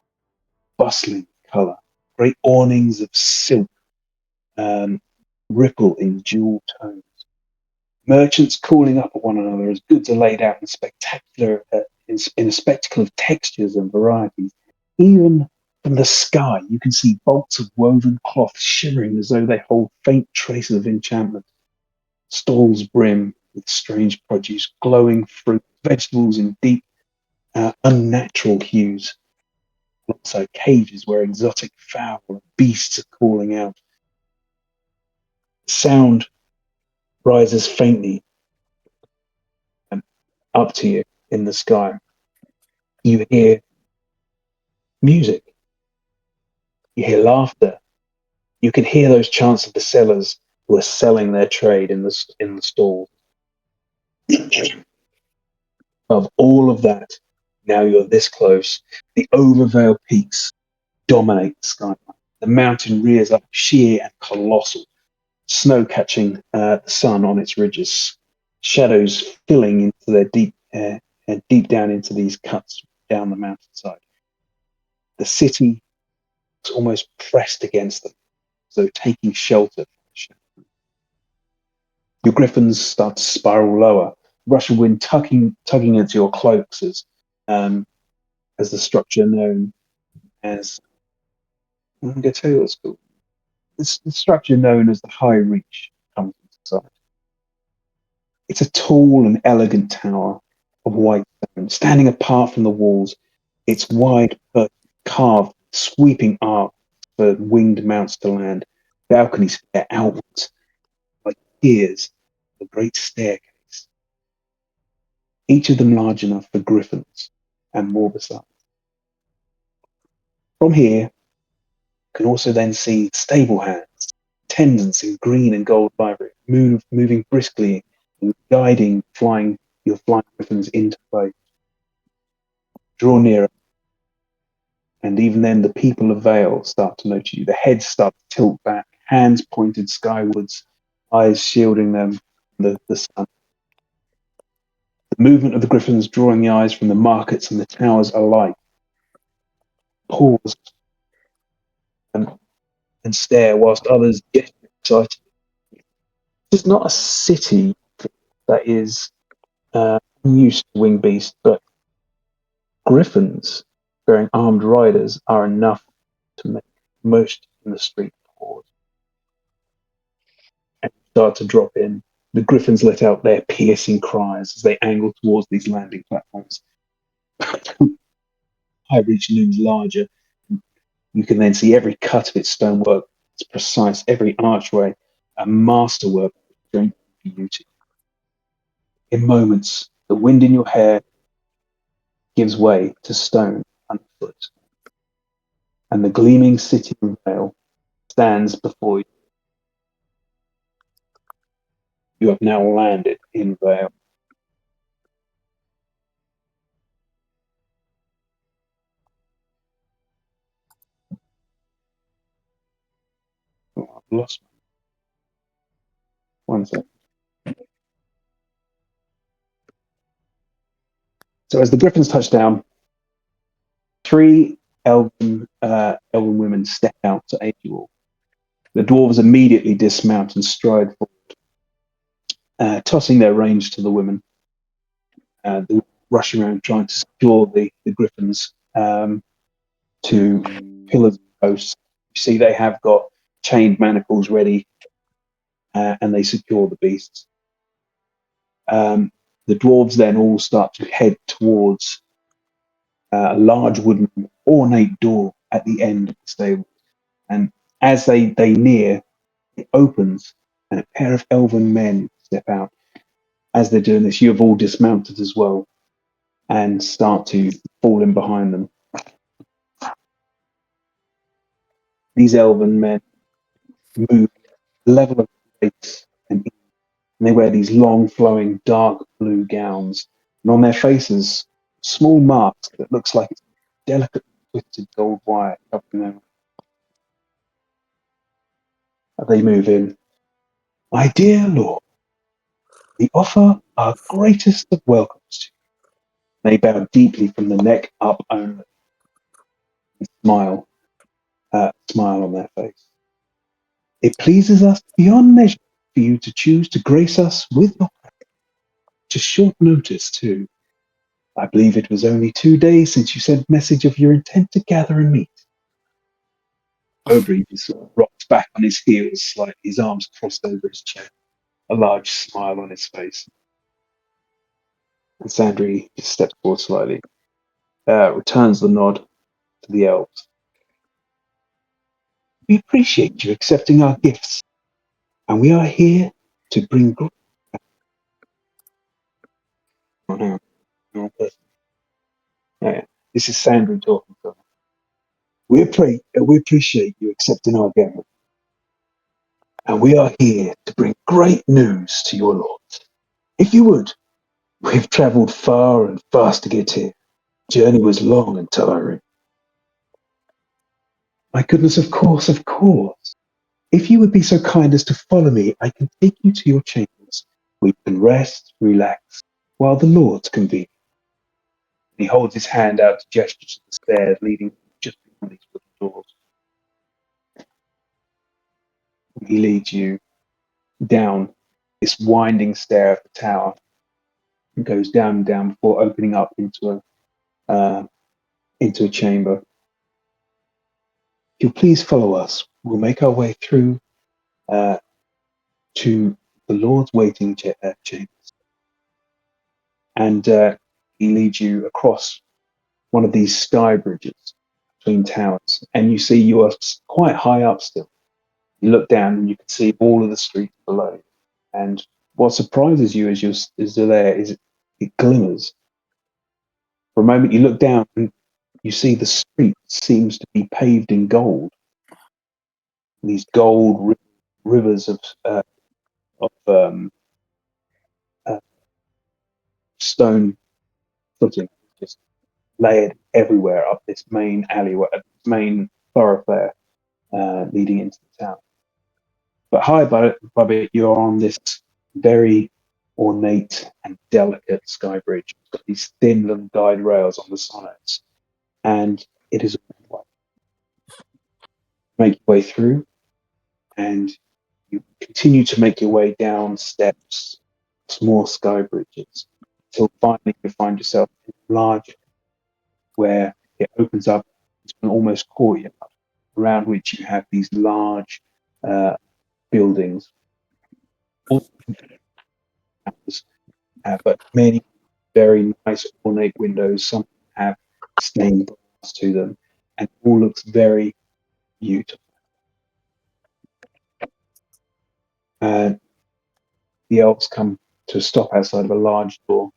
bustling color. Great awnings of silk ripple in jewel tones. Merchants calling up at one another as goods are laid out in spectacular, in a spectacle of textures and varieties. Even from the sky, you can see bolts of woven cloth shimmering as though they hold faint traces of enchantment. Stalls brim with strange produce, glowing fruit, vegetables in deep, unnatural hues. Also, cages where exotic fowl and beasts are calling out. Sound rises faintly up to you in the sky. You hear music. You hear laughter. You can hear those chants of the sellers who are selling their trade in the stall. Of all of that, now you're this close. The Overvale peaks dominate the skyline. The mountain rears up sheer and colossal, snow catching the sun on its ridges, shadows filling into their deep down into these cuts down the mountainside. The city is almost pressed against them, so taking shelter. Your griffins start to spiral lower, rushing wind tugging into your cloaks as the structure known as, I'm going to tell you what's called. The structure known as the High Reach comes into sight. It's a tall and elegant tower of white stone, standing apart from the walls. Its wide, carved, sweeping arc for winged mounts to land. Balconies stare outwards like piers of a great staircase, each of them large enough for griffins and more besides. From here, you can also then see stable hands, attendants in green and gold livery, moving briskly and guiding your flying griffins into play. Draw nearer, and even then the people of Vale start to notice you. The heads start to tilt back, hands pointed skywards, eyes shielding them from the sun. The movement of the griffins drawing the eyes from the markets and the towers alike. Pause and stare whilst others get excited. This is not a city that is used to winged beasts, but griffins bearing armed riders are enough to make most in the street pause and start to drop in. The griffins let out their piercing cries as they angle towards these landing platforms. High Reach looms larger. You can then see every cut of its stonework. It's precise, every archway, a masterwork of strength and beauty. In moments, the wind in your hair gives way to stone underfoot, and the gleaming city of Vale stands before you. You have now landed in Vale. Oh, I've lost one second. So as the griffins touch down, three elven women step out to aid you all. The dwarves immediately dismount and stride forward, tossing their reins to the women. They rush around trying to secure the griffins to pillars and posts. You see they have got chained manacles ready, and they secure the beasts. The dwarves then all start to head towards a large wooden ornate door at the end of the stable. And as they near, it opens and a pair of elven men step out. As they're doing this, you have all dismounted as well and start to fall in behind them. These elven men move level of grace and they wear these long flowing dark blue gowns, and on their faces small marks that looks like it's delicately twisted gold wire covering them. They move in. My dear Lord, we offer our greatest of welcomes to you. They bow deeply from the neck up only. And smile on their face. It pleases us beyond measure for you to choose to grace us with your presence. Just short notice, too. I believe it was only 2 days since you sent message of your intent to gather and meet. Aubrey just sort of rocks back on his heels slightly, his arms crossed over his chest, a large smile on his face. And Sandri just steps forward slightly, returns the nod to the elves. We appreciate you accepting our gifts, and we are here to bring good. Oh, hang on. Wrong person. Oh, yeah. This is Sandri talking to him. We appreciate you accepting our gift, and we are here to bring great news to your lords. If you would, we've travelled far and fast to get here. Journey was long and tiring. My goodness, of course, of course. If you would be so kind as to follow me, I can take you to your chambers. We can rest, relax, while the lords convene. He holds his hand out to gesture to the stairs leading just beyond these wooden doors. He leads you down this winding stair of the tower and goes down and down before opening up into a chamber. If you'll please follow us, we'll make our way through to the Lord's waiting chambers. And he leads you across one of these sky bridges between towers. And you see you are quite high up still. You look down and you can see all of the streets below. And what surprises you as you're there is it glimmers. For a moment, you look down and you see the street seems to be paved in gold. These gold rivers of stone footing just layered everywhere up this main alleyway, main thoroughfare leading into the town. But high above it, you're on this very ornate and delicate sky bridge. It's got these thin little guide rails on the sides, and it is white. Make your way through, and you continue to make your way down steps, small sky bridges, until finally you find yourself in a large, where it opens up into an almost courtyard, around which you have these large buildings, but many very nice ornate windows. Some have stained glass to them, and it all looks very beautiful. The elves come to a stop outside of a large door.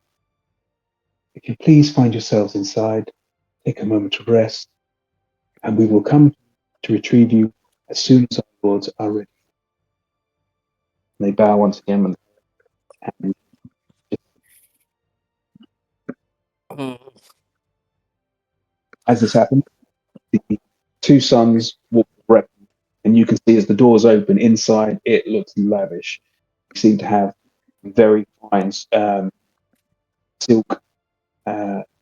If you please find yourselves inside, take a moment to rest, and we will come to retrieve you as soon as our lords are ready. And they bow once again, and as this happens, the two sons walk the and you can see as the doors open inside, it looks lavish. You seem to have very fine silk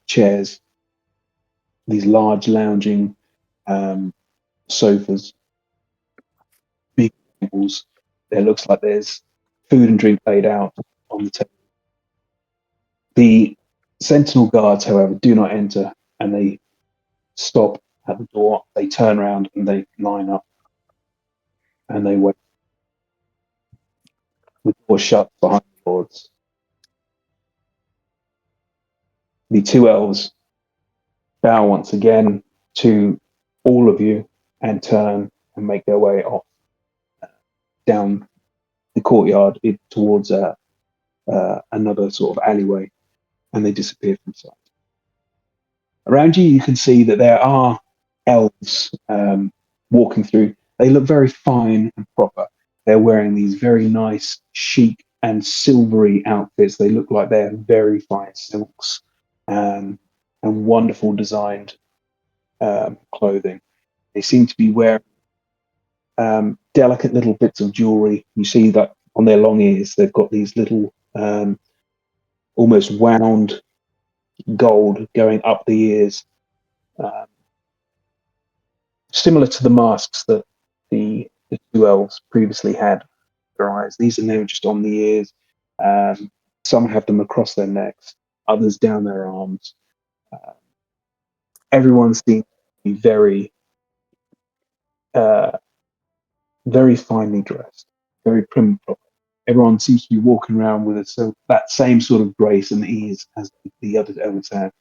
chairs, these large lounging sofas, big tables. It looks like there's food and drink laid out on the table. The sentinel guards, however, do not enter, and they stop at the door. They turn around and they line up, and they wait. The door shut behind the lords. The two elves bow once again to all of you and turn and make their way off down the courtyard towards another sort of alleyway, and they disappear from sight. Around you, you can see that there are elves walking through. They look very fine and proper. They're wearing these very nice, chic and silvery outfits. They look like they're very fine silks and wonderful designed clothing. They seem to be wearing delicate little bits of jewelry. You see that on their long ears, they've got these little almost wound gold going up the ears, similar to the masks that the two elves previously had for their eyes. These are now just on the ears. Some have them across their necks, others down their arms. Everyone seems to be very, very finely dressed, very prim and proper. Everyone seems to be walking around with that same sort of grace and ease as the other elves have.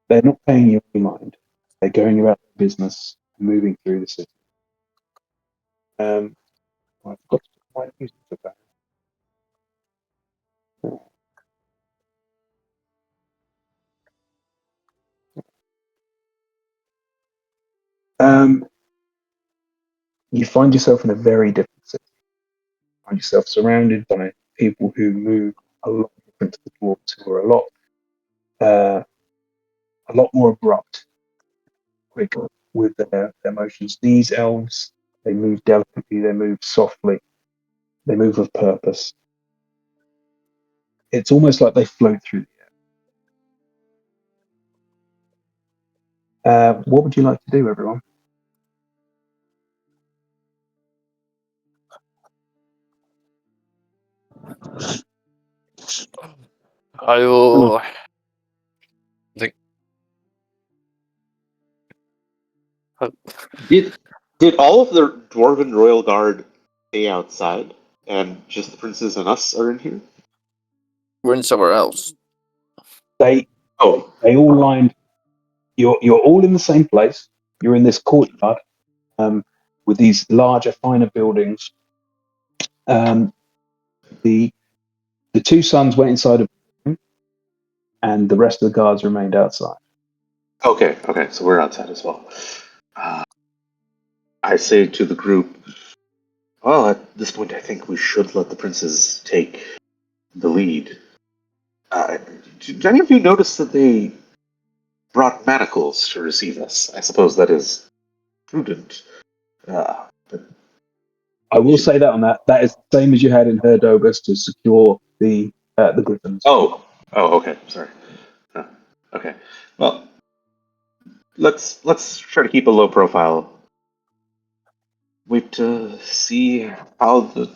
They're not paying you any mind. They're going about their business and moving through the city. I've got to put my music for that. You find yourself in a very different city. You find yourself surrounded by people who move a lot different to the dwarves, who are a lot more abrupt, quick with their motions. These elves, they move delicately, they move softly, they move with purpose. It's almost like they float through the air. What would you like to do, everyone? I will. Did all of the Dwarven Royal Guard stay outside, and just the princes and us are in here? We're in somewhere else. They Oh, all lined. You're all in the same place. You're in this courtyard with these larger, finer buildings. The two sons went inside a room, and the rest of the guards remained outside. okay, so we're outside as well. I say to the group, well, at this point, I think we should let the princes take the lead. Did any of you notice that they brought manacles to receive us? I suppose that is prudent. But I will say that on that. That is the same as you had in Herdobus to secure the griffins. oh, okay. Sorry. Okay. Well, let's try to keep a low profile. Wait to see how the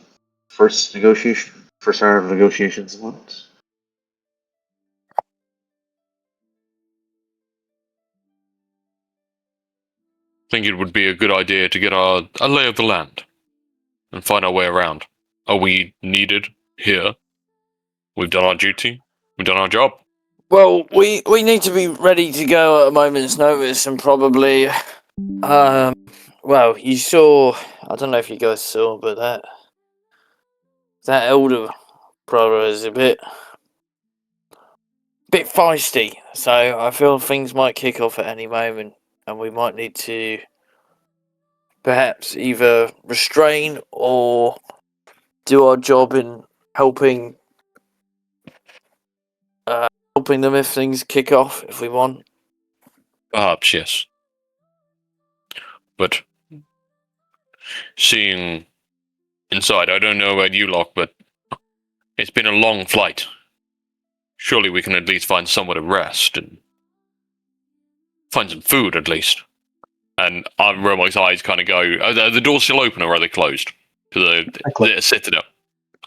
first round of negotiations went. I think it would be a good idea to get a lay of the land and find our way around. Are we needed here? We've done our duty. We've done our job. Well, we need to be ready to go at a moment's notice, and probably, well, you saw. I don't know if you guys saw, but that elder brother is a bit feisty. So I feel things might kick off at any moment, and we might need to perhaps either restrain or do our job in helping them if things kick off, if we want. Perhaps, yes. But seeing inside, I don't know about you lot, but it's been a long flight. Surely we can at least find somewhere to rest and find some food, at least. And Romag's eyes kind of go, are the doors still open or are they closed? To the citadel.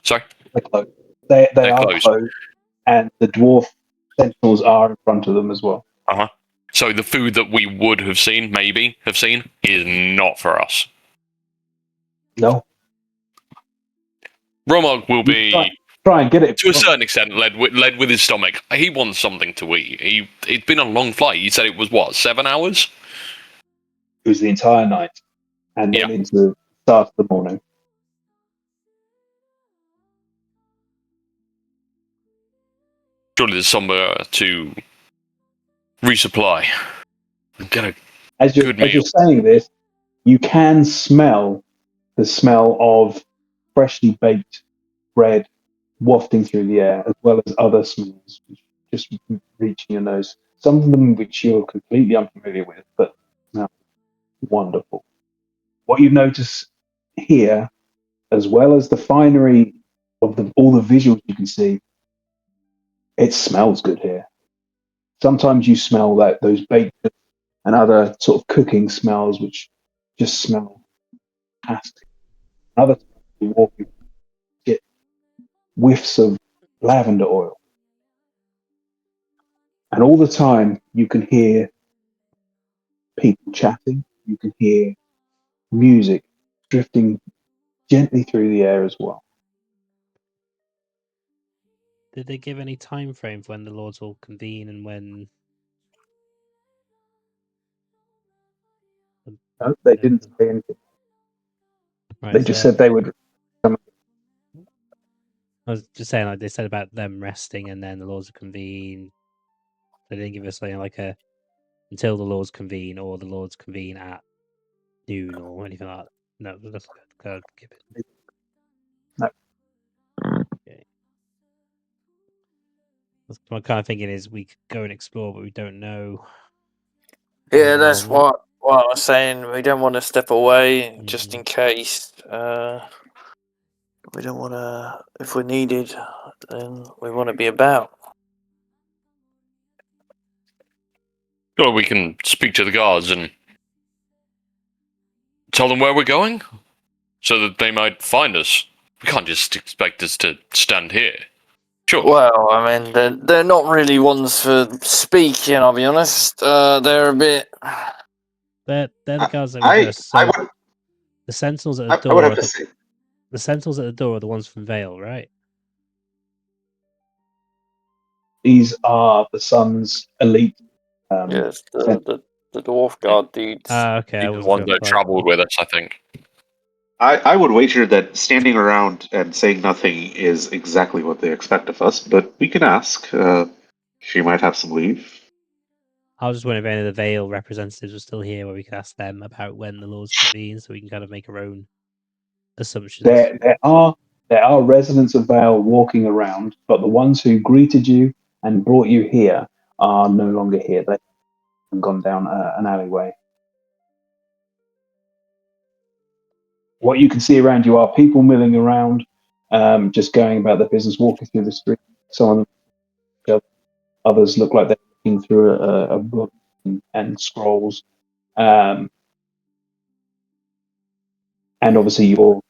Sorry? They're closed. They are closed. closed, and the dwarf sentinels are in front of them as well. Uh-huh. So the food that we would have seen, is not for us. No. Romag will be, try and get it. to a certain extent, led with his stomach. He wants something to eat. It's been a long flight. He said it was, 7 hours? It was the entire night, and then into the start of the morning. Surely there's somewhere to resupply. As you're saying this, you can smell the smell of freshly baked bread wafting through the air, as well as other smells just reaching your nose. Some of them which you're completely unfamiliar with, but smell wonderful. what you notice here, as well as the finery of all the visuals you can see, it smells good here. Sometimes you smell like those baked goods and other sort of cooking smells, which just smell fantastic. Other times you walk, you get whiffs of lavender oil, and all the time you can hear people chatting. You can hear music drifting gently through the air as well. Did they give any time frame for when the Lords will convene and when? No, they didn't say anything. Right, They just said they would. I was just saying, like they said about them resting and then the Lords will convene. They didn't give us like a until the Lords convene or the Lords convene at noon or anything like that. No, that's good. Keep it. No. Okay. That's my kind of thinking is we could go and explore, but we don't know. Yeah, that's How long. what I was saying. We don't want to step away just Mhm. in case. We don't want to. If we're needed, then we want to be about. Or we can speak to the guards and tell them where we're going, so that they might find us. We can't just expect us to stand here. Sure. Well, I mean, they're not really ones for speaking. I'll be honest. They're a bit. They're the guards that we just. So I the sentinels at the would door. have Are to the, say, the sentinels at the door are the ones from Vale, right? These are the Sun's elite. Yes, sen- the dwarf guard dudes. Okay, I The wasn't ones sure. that Right. travelled with us, I think. I would wager that standing around and saying nothing is exactly what they expect of us, but we can ask. She might have some leave. I was just wondering if any of the Vale representatives were still here, where we could ask them about when the Lords convene, so we can kind of make our own assumptions. there are residents of Vale walking around, but the ones who greeted you and brought you here are no longer here. They've gone down an alleyway. What you can see around you are people milling around, just going about their business, walking through the street. Some of them, others look like they're looking through a book and scrolls. And obviously your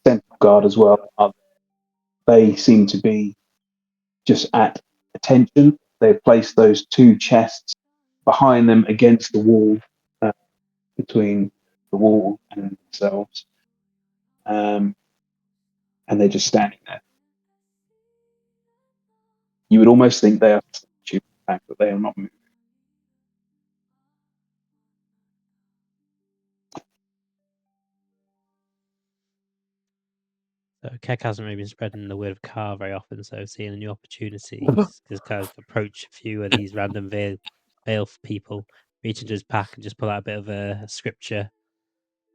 central guard as well. They seem to be just at attention. They've placed those two chests behind them against the wall, between the wall and themselves. And they're just standing there. You would almost think they are statues, the fact that they are not moving. So Keck hasn't really been spreading the word of Car very often, so seeing a new opportunity to kind of approach a few of these random Vale people, reach into his pack and just pull out a bit of a scripture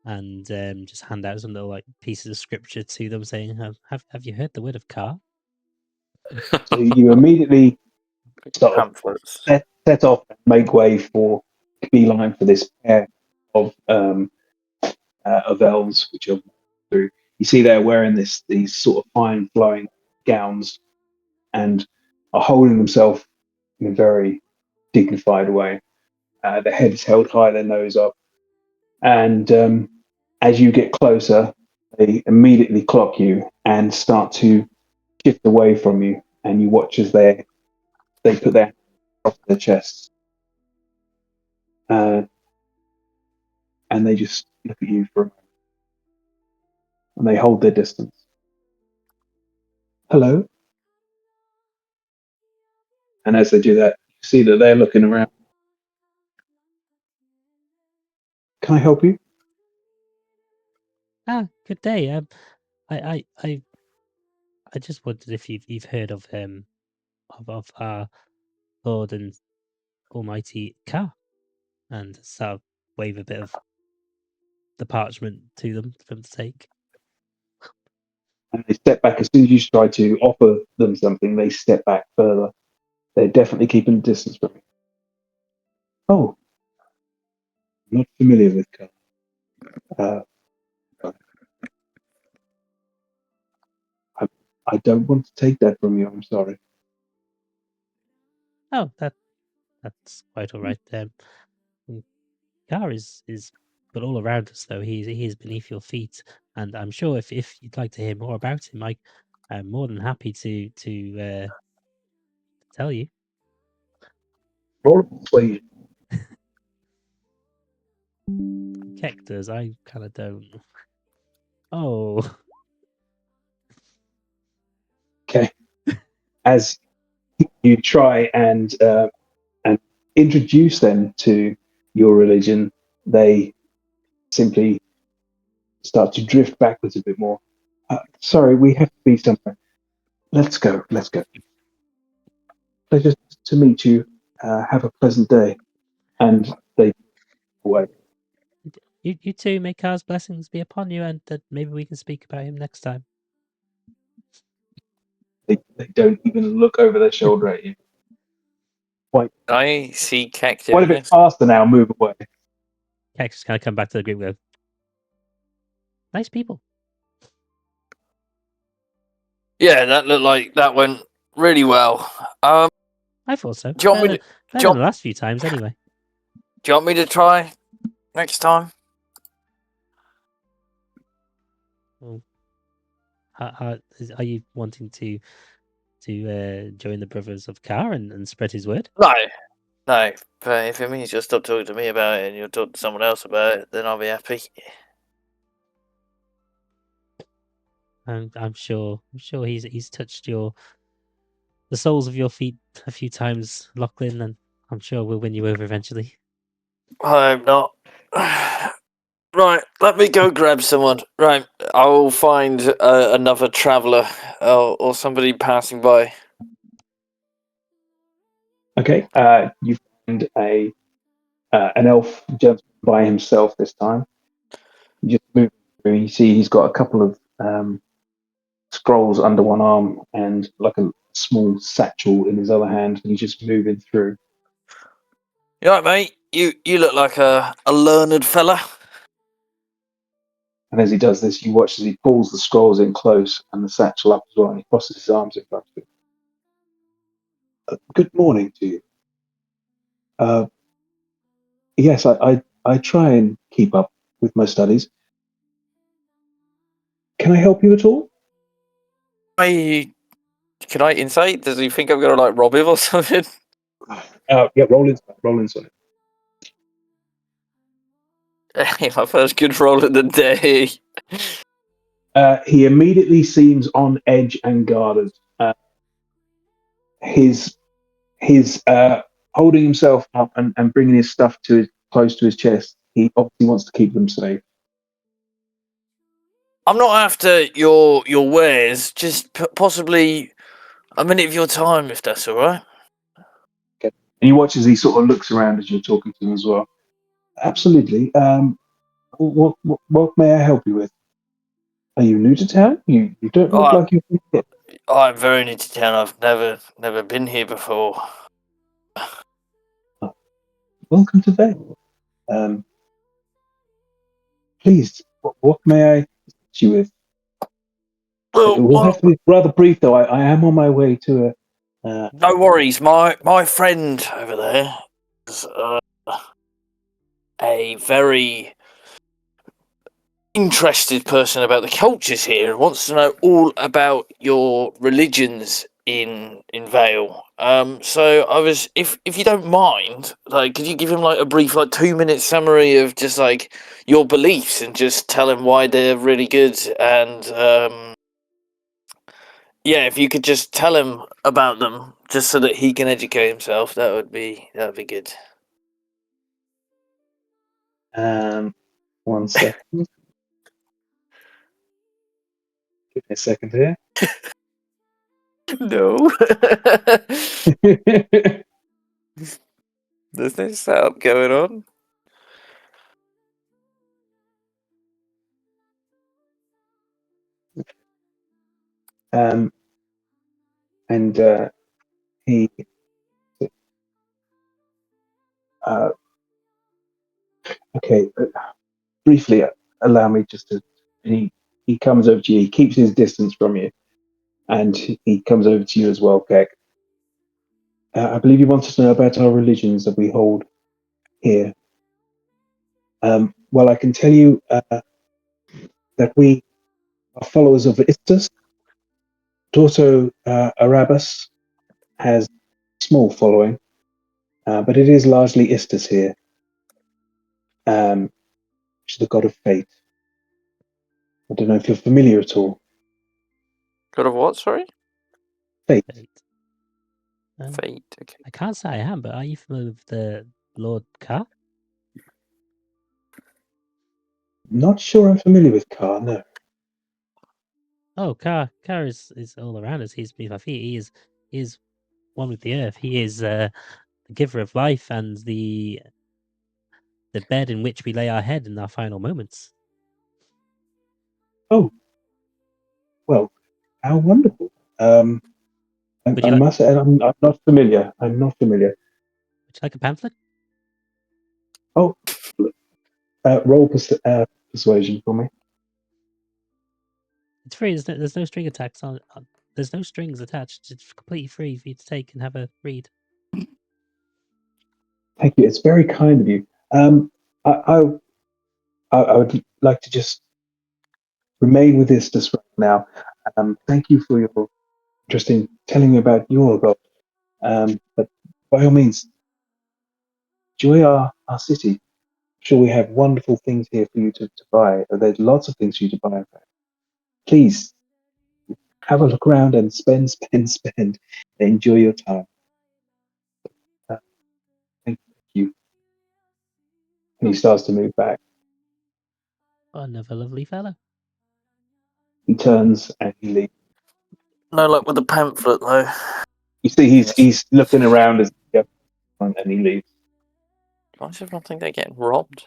and just hand out some little like pieces of scripture to them, saying, "Have you heard the word of Car?" So you immediately sort of Pamphlets. set off and make way for beeline for this pair of elves, which are through. You see they're wearing these sort of fine flowing gowns and are holding themselves in a very dignified way. Their head is held high, their nose up, and as you get closer, they immediately clock you and start to shift away from you. And you watch as they put their hands across their chests, and they just look at you for a moment, and they hold their distance. Hello. And as they do that, you see that they're looking around. Can I help you? Good day. I just wondered if you've heard of our Lord and Almighty Car, and so wave a bit of the parchment to them for them to take. And they step back. As soon as you try to offer them something, they step back further. They're definitely keeping distance from you. Oh, not familiar with Car. I don't want to take that from you. I'm sorry. Oh, that's quite all right. Gar is but all around us though. He is beneath your feet, and I'm sure if you'd like to hear more about him, I'm more than happy to tell you. Roll a persuasion. Keck does. I kind of don't. Oh, Okay. As you try and introduce them to your religion, they simply start to drift backwards a bit more. Sorry, we have to be somewhere. Let's go. Let's go. Pleasure to meet you. Have a pleasant day. And they away. you too. May Car's blessings be upon you, and that maybe we can speak about him next time. They don't even look over their shoulder at you. I see Keck Quite a doing bit this. faster now. Move away. Keck just kind of come back to the group and go, nice people. Yeah, that looked like that went really well. I thought so. Do you want me Better to- than the last few times, anyway. Do you want me to try next time? Are you wanting to join the Brothers of Car and spread his word? No. But if it means you'll stop talking to me about it and you'll talk to someone else about it, then I'll be happy. I'm sure he's touched the soles of your feet a few times, Lachlan, and I'm sure we'll win you over eventually. I'm not. Right, let me go grab someone. Right, I'll find another traveller or somebody passing by. Okay. You find an elf gentleman by himself this time. You just move through. You see he's got a couple of scrolls under one arm and like a small satchel in his other hand. And he's just moving through. You all right, mate? You look like a learned fella. And as he does this, you watch as he pulls the scrolls in close and the satchel up as well, and he crosses his arms in front of you. Good morning to you. Yes, I try and keep up with my studies. Can I help you at all? Can I insight? Does he think I'm gonna like rob him or something? Yeah, roll insight. My first good roll of the day. He immediately seems on edge and guarded. His holding himself up and bringing his stuff close to his chest. He obviously wants to keep them safe. I'm not after your wares, just possibly a minute of your time, if that's all right. Okay. And you watch as he sort of looks around as you're talking to him as well. Absolutely. What may I help you with? Are you new to town? You don't look like you've been here. I'm very new to town. I've never been here before. Welcome to Vale. Please, what may I assist you with? It will have to be rather brief, though. I am on my way to a. No worries. My friend over there is a very interested person about the cultures here and wants to know all about your religions in Vale. So I was, if you don't mind, like, could you give him like a brief, like 2-minute summary of just like your beliefs and just tell him why they're really good and yeah, if you could just tell him about them just so that he can educate himself, that would be good. 1 second. Give me a second here. No. There's no setup going on. And he. Okay, briefly, allow me just to. He comes over to you. He keeps his distance from you, And he comes over to you as well, Keck. I believe you wanted to know about our religions that we hold here. Well, I can tell you that we are followers of Istus. Dorso Arabus has a small following, but it is largely Istus here, which is the god of fate. I don't know if you're familiar at all. God of what? Sorry, Fate. Fate. Um, Fate. Okay. I can't say I am, but are you familiar with the Lord Ka? Not sure I'm familiar with Ka, no. Oh, Ka is all around us. He's beneath our feet. He is one with the earth. He is the giver of life and the bed in which we lay our head in our final moments. Oh, well, how wonderful. Would I you like must say, I'm not familiar. I'm not familiar. would you like a pamphlet? Oh, roll persuasion for me. It's free. There's no string attached on. There's no strings attached. It's completely free for you to take and have a read. Thank you. It's very kind of you. I would like to just remain with this just right now. Thank you for your interest in telling me about your god. But by all means, enjoy our city. I'm sure we have wonderful things here for you to buy. There's lots of things for you to buy. Please have a look around and spend. Enjoy your time. Thank you. And he starts to move back. Another lovely fellow. He turns and he leaves. No luck with the pamphlet though. You see, he's looking around as he goes on and he leaves. Why does everyone think they're getting robbed?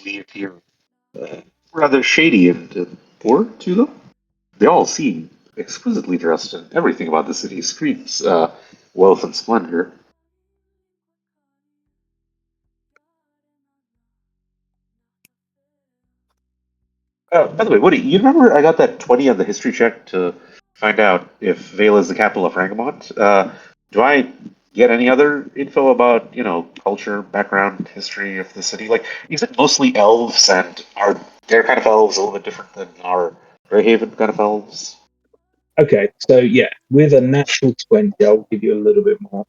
They appear rather shady and poor to them. They all seem exquisitely dressed, and everything about the city screams wealth and splendor. By the way, Woody, you remember I got that 20 on the history check to find out if Vale is the capital of Rangamont? Do I get any other info about, culture, background, history of the city? Like, is it mostly elves, and are their kind of elves a little bit different than our Greyhaven kind of elves? Okay, so yeah, with a natural 20, I'll give you a little bit more.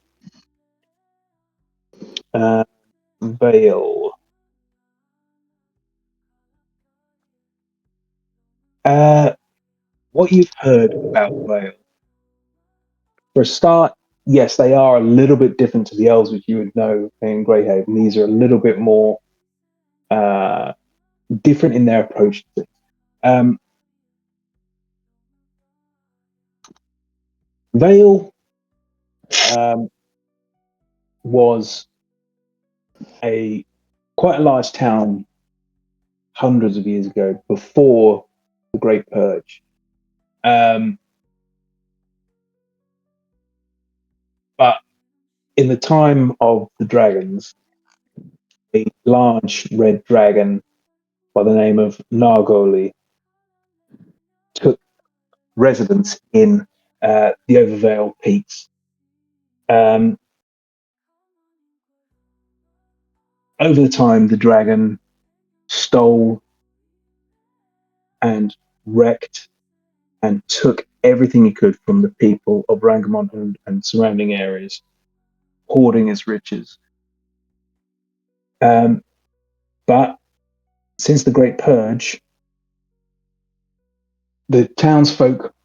Vale. What you've heard about Vale. For a start, yes, they are a little bit different to the elves which you would know in Greyhaven. These are a little bit more different in their approach to things. Vale was quite a large town hundreds of years ago, before the Great Purge. But in the time of the dragons, a large red dragon by the name of Nargoli took residence in the Overvale Peaks. Over the time, the dragon stole and wrecked and took everything he could from the people of Rangamont and surrounding areas, hoarding his riches. But since the Great Purge, the townsfolk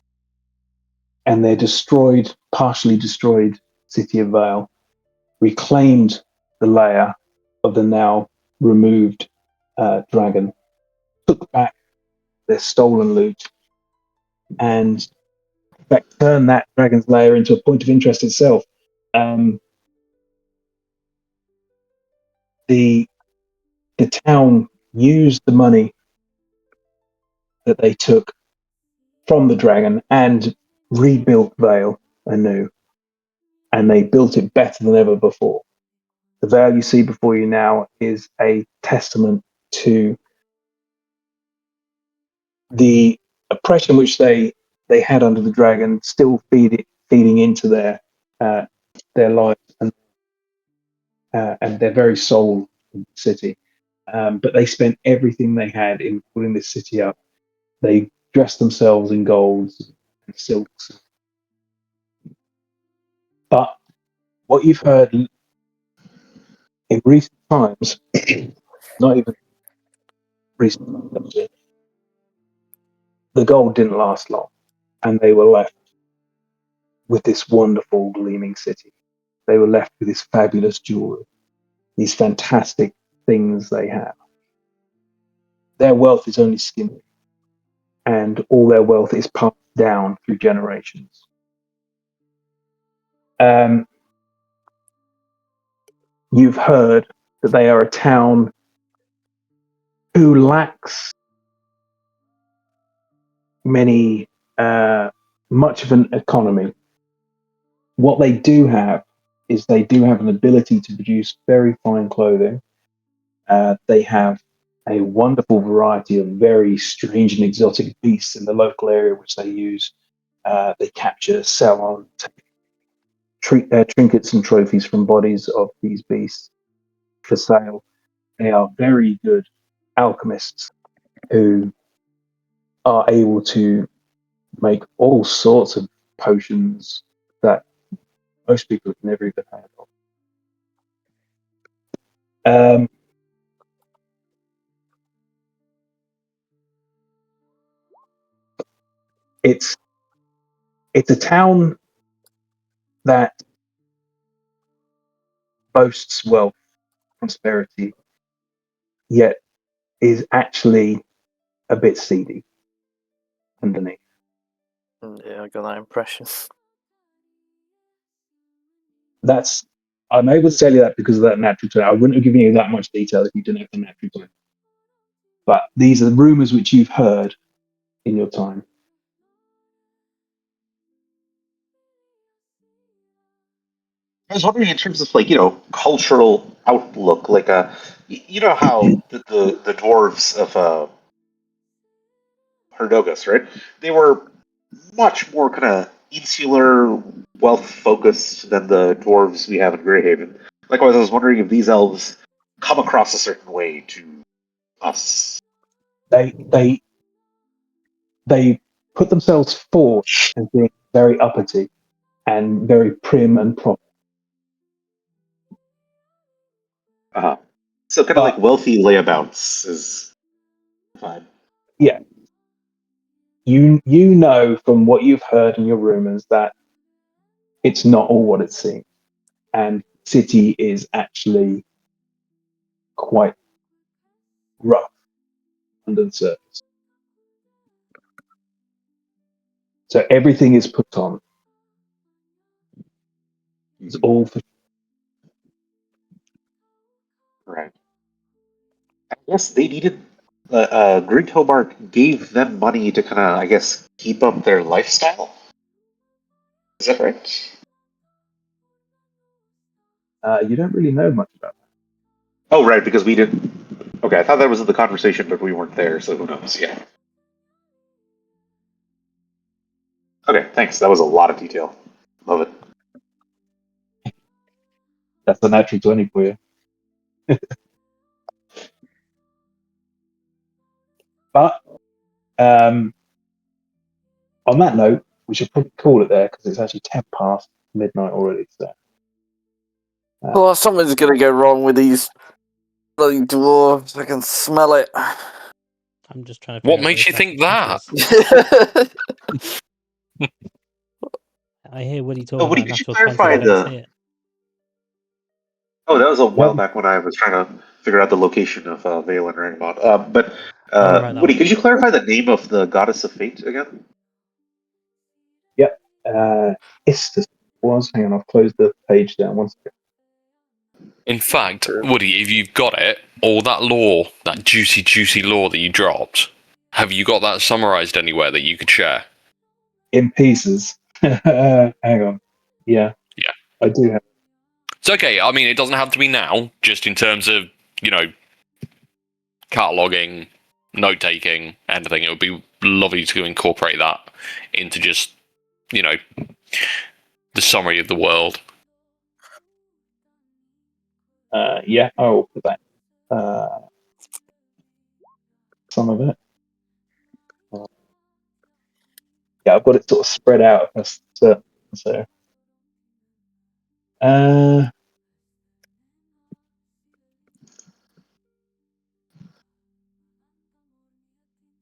and their partially destroyed city of Vale reclaimed the lair of the now removed dragon, took back their stolen loot, and in fact turned that dragon's lair into a point of interest itself. The town used the money that they took from the dragon and rebuilt Vale anew, and they built it better than ever before. the Vale you see before you now is a testament to the oppression which they had under the dragon, still feeding into their lives and their very soul in the city. But they spent everything they had in putting this city up. They dressed themselves in golds and silks. But what you've heard in recent times, not even recent times, the gold didn't last long, and they were left with this wonderful gleaming city. They were left with this fabulous jewelry, these fantastic things they have. Their wealth is only skimming, and all their wealth is passed down through generations. You've heard that they are a town who lacks much of an economy. What they do have is they do have an ability to produce very fine clothing. They have a wonderful variety of very strange and exotic beasts in the local area, which they use. They capture, sell on, trinkets and trophies from bodies of these beasts for sale. They are very good alchemists who are able to make all sorts of potions that most people have never even heard of. It's a town that boasts wealth, prosperity, yet is actually a bit seedy underneath. Yeah, I got that impression. I'm able to tell you that because of that natural 20. I wouldn't have given you that much detail if you didn't have the natural 20. But these are the rumors which you've heard in your time. I was wondering in terms of cultural outlook, you know how the dwarves of Herdogus, right? They were much more kind of insular, wealth focused than the dwarves we have in Greyhaven. Likewise, I was wondering if these elves come across a certain way to us. They put themselves forward as being very uppity and very prim and proper. Uh-huh. So kind of like wealthy layabouts is fine. Yeah. You know from what you've heard in your rumors that it's not all what it seems. And city is actually quite rough under the surface. So everything is put on. It's all for Right. I guess they needed. Grid Hobart gave them money to kind of, I guess, keep up their lifestyle. Is that right? you don't really know much about that. Oh, right, because we didn't. Okay, I thought that was in the conversation, but we weren't there, so who knows? Yeah. Okay, thanks. That was a lot of detail. Love it. That's a natural 20 for you. But on that note, we should probably call it there because it's actually 10 past midnight already. So. Well, something's gonna go wrong with these bloody dwarves. I can smell it. I'm just trying to. What makes you think that? I hear Woody talking Oh, Woody, about could you natural 20. clarify I don't the- see it. Oh, that was a while Well- back when I was trying to figure out the location of Vale and Rangbot. But I'll write that Woody, one. could you clarify the name of the goddess of fate again? Istus was. Hang on, I've closed the page down. One second. In fact, Woody, if you've got it, or that lore, that juicy lore that you dropped, have you got that summarized anywhere that you could share? In pieces. Hang on. Yeah. Yeah. I do have. It's okay. I mean, it doesn't have to be now. Just in terms of cataloging, note taking, anything. It would be lovely to incorporate that into just the summary of the world. Yeah, I will put that. Some of it. Yeah, I've got it sort of spread out across certain. So,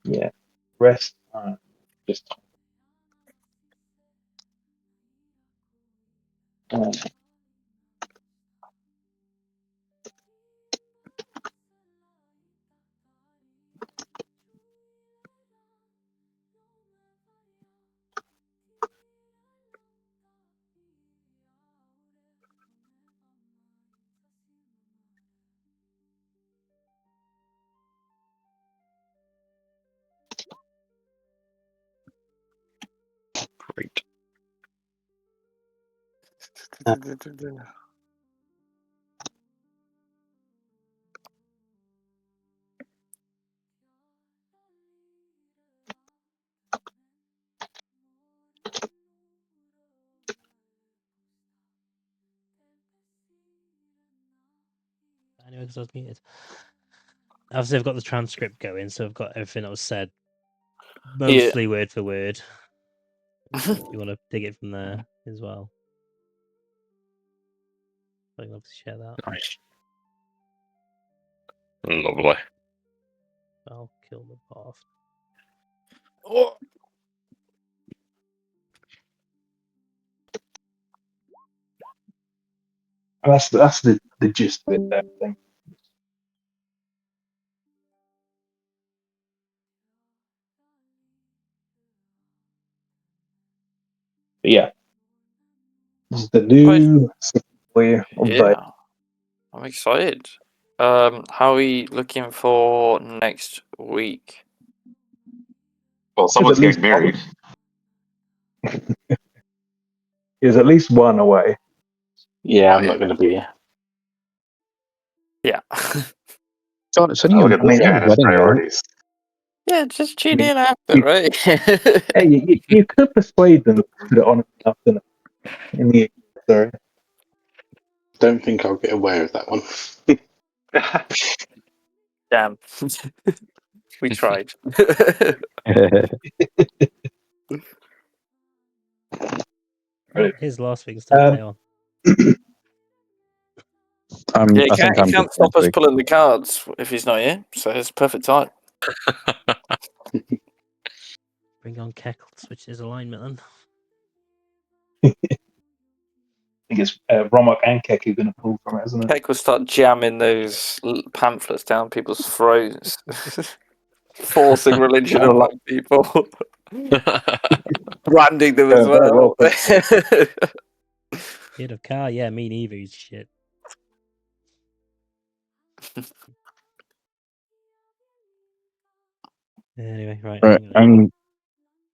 yeah, rest. Just. Great. Anyway, because I was muted. Obviously, I've got the transcript going, so I've got everything that was said, mostly word for word. If you want to dig it from there as well, I can obviously share that. Nice. Lovely. I'll kill the path. Oh. That's the gist of it. That thing. But yeah, this is the new way of Yeah, I'm excited. How are we looking for next week? Well, someone's at least getting married. There's at least one away. Yeah, I'm not going to be here. Yeah. John, it's only Look a at this guy and his wedding, right? priorities. Yeah, just tune in after, right? Hey, you could persuade them to put it on in the afternoon. In the sorry. Don't think I'll get away with that one. Damn. We tried. Right. His last week's still play on. I Yeah, think he I'm can't good stop next us week. pulling the cards if he's not here, so it's perfect time. Bring on Keckle to switch his alignment I think it's Romok and Keck who are going to pull from it, isn't it? Heck will start jamming those pamphlets down people's throats, forcing religion along people, branding them as well. Kid of car, yeah, me neither. He's shit. Anyway, right. Right,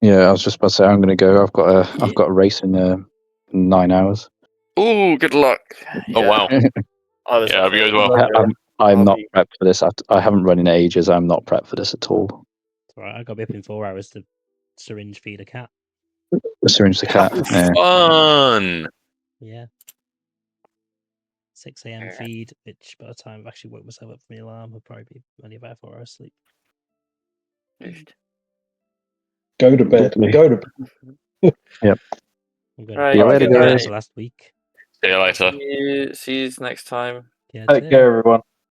yeah, I was just about to say I'm going to go. I've got a race in 9 hours. Ooh, good luck. Oh wow. I was Yeah, hope you guys well. I'm not prepped for this. I haven't run in ages. I'm not prepped for this at all. It's all right. I got to be up in 4 hours to syringe feed a cat. Syringe the cat. Yeah. Fun. Yeah. 6 a.m. feed, which by the time I've actually woke myself up from the alarm, will probably be only about 4 hours sleep. Go to bed. Go to bed. Yep. I'm going Right, to See you later, good guys. night. last week. See you later. See you next time. Yeah, Take care, everyone.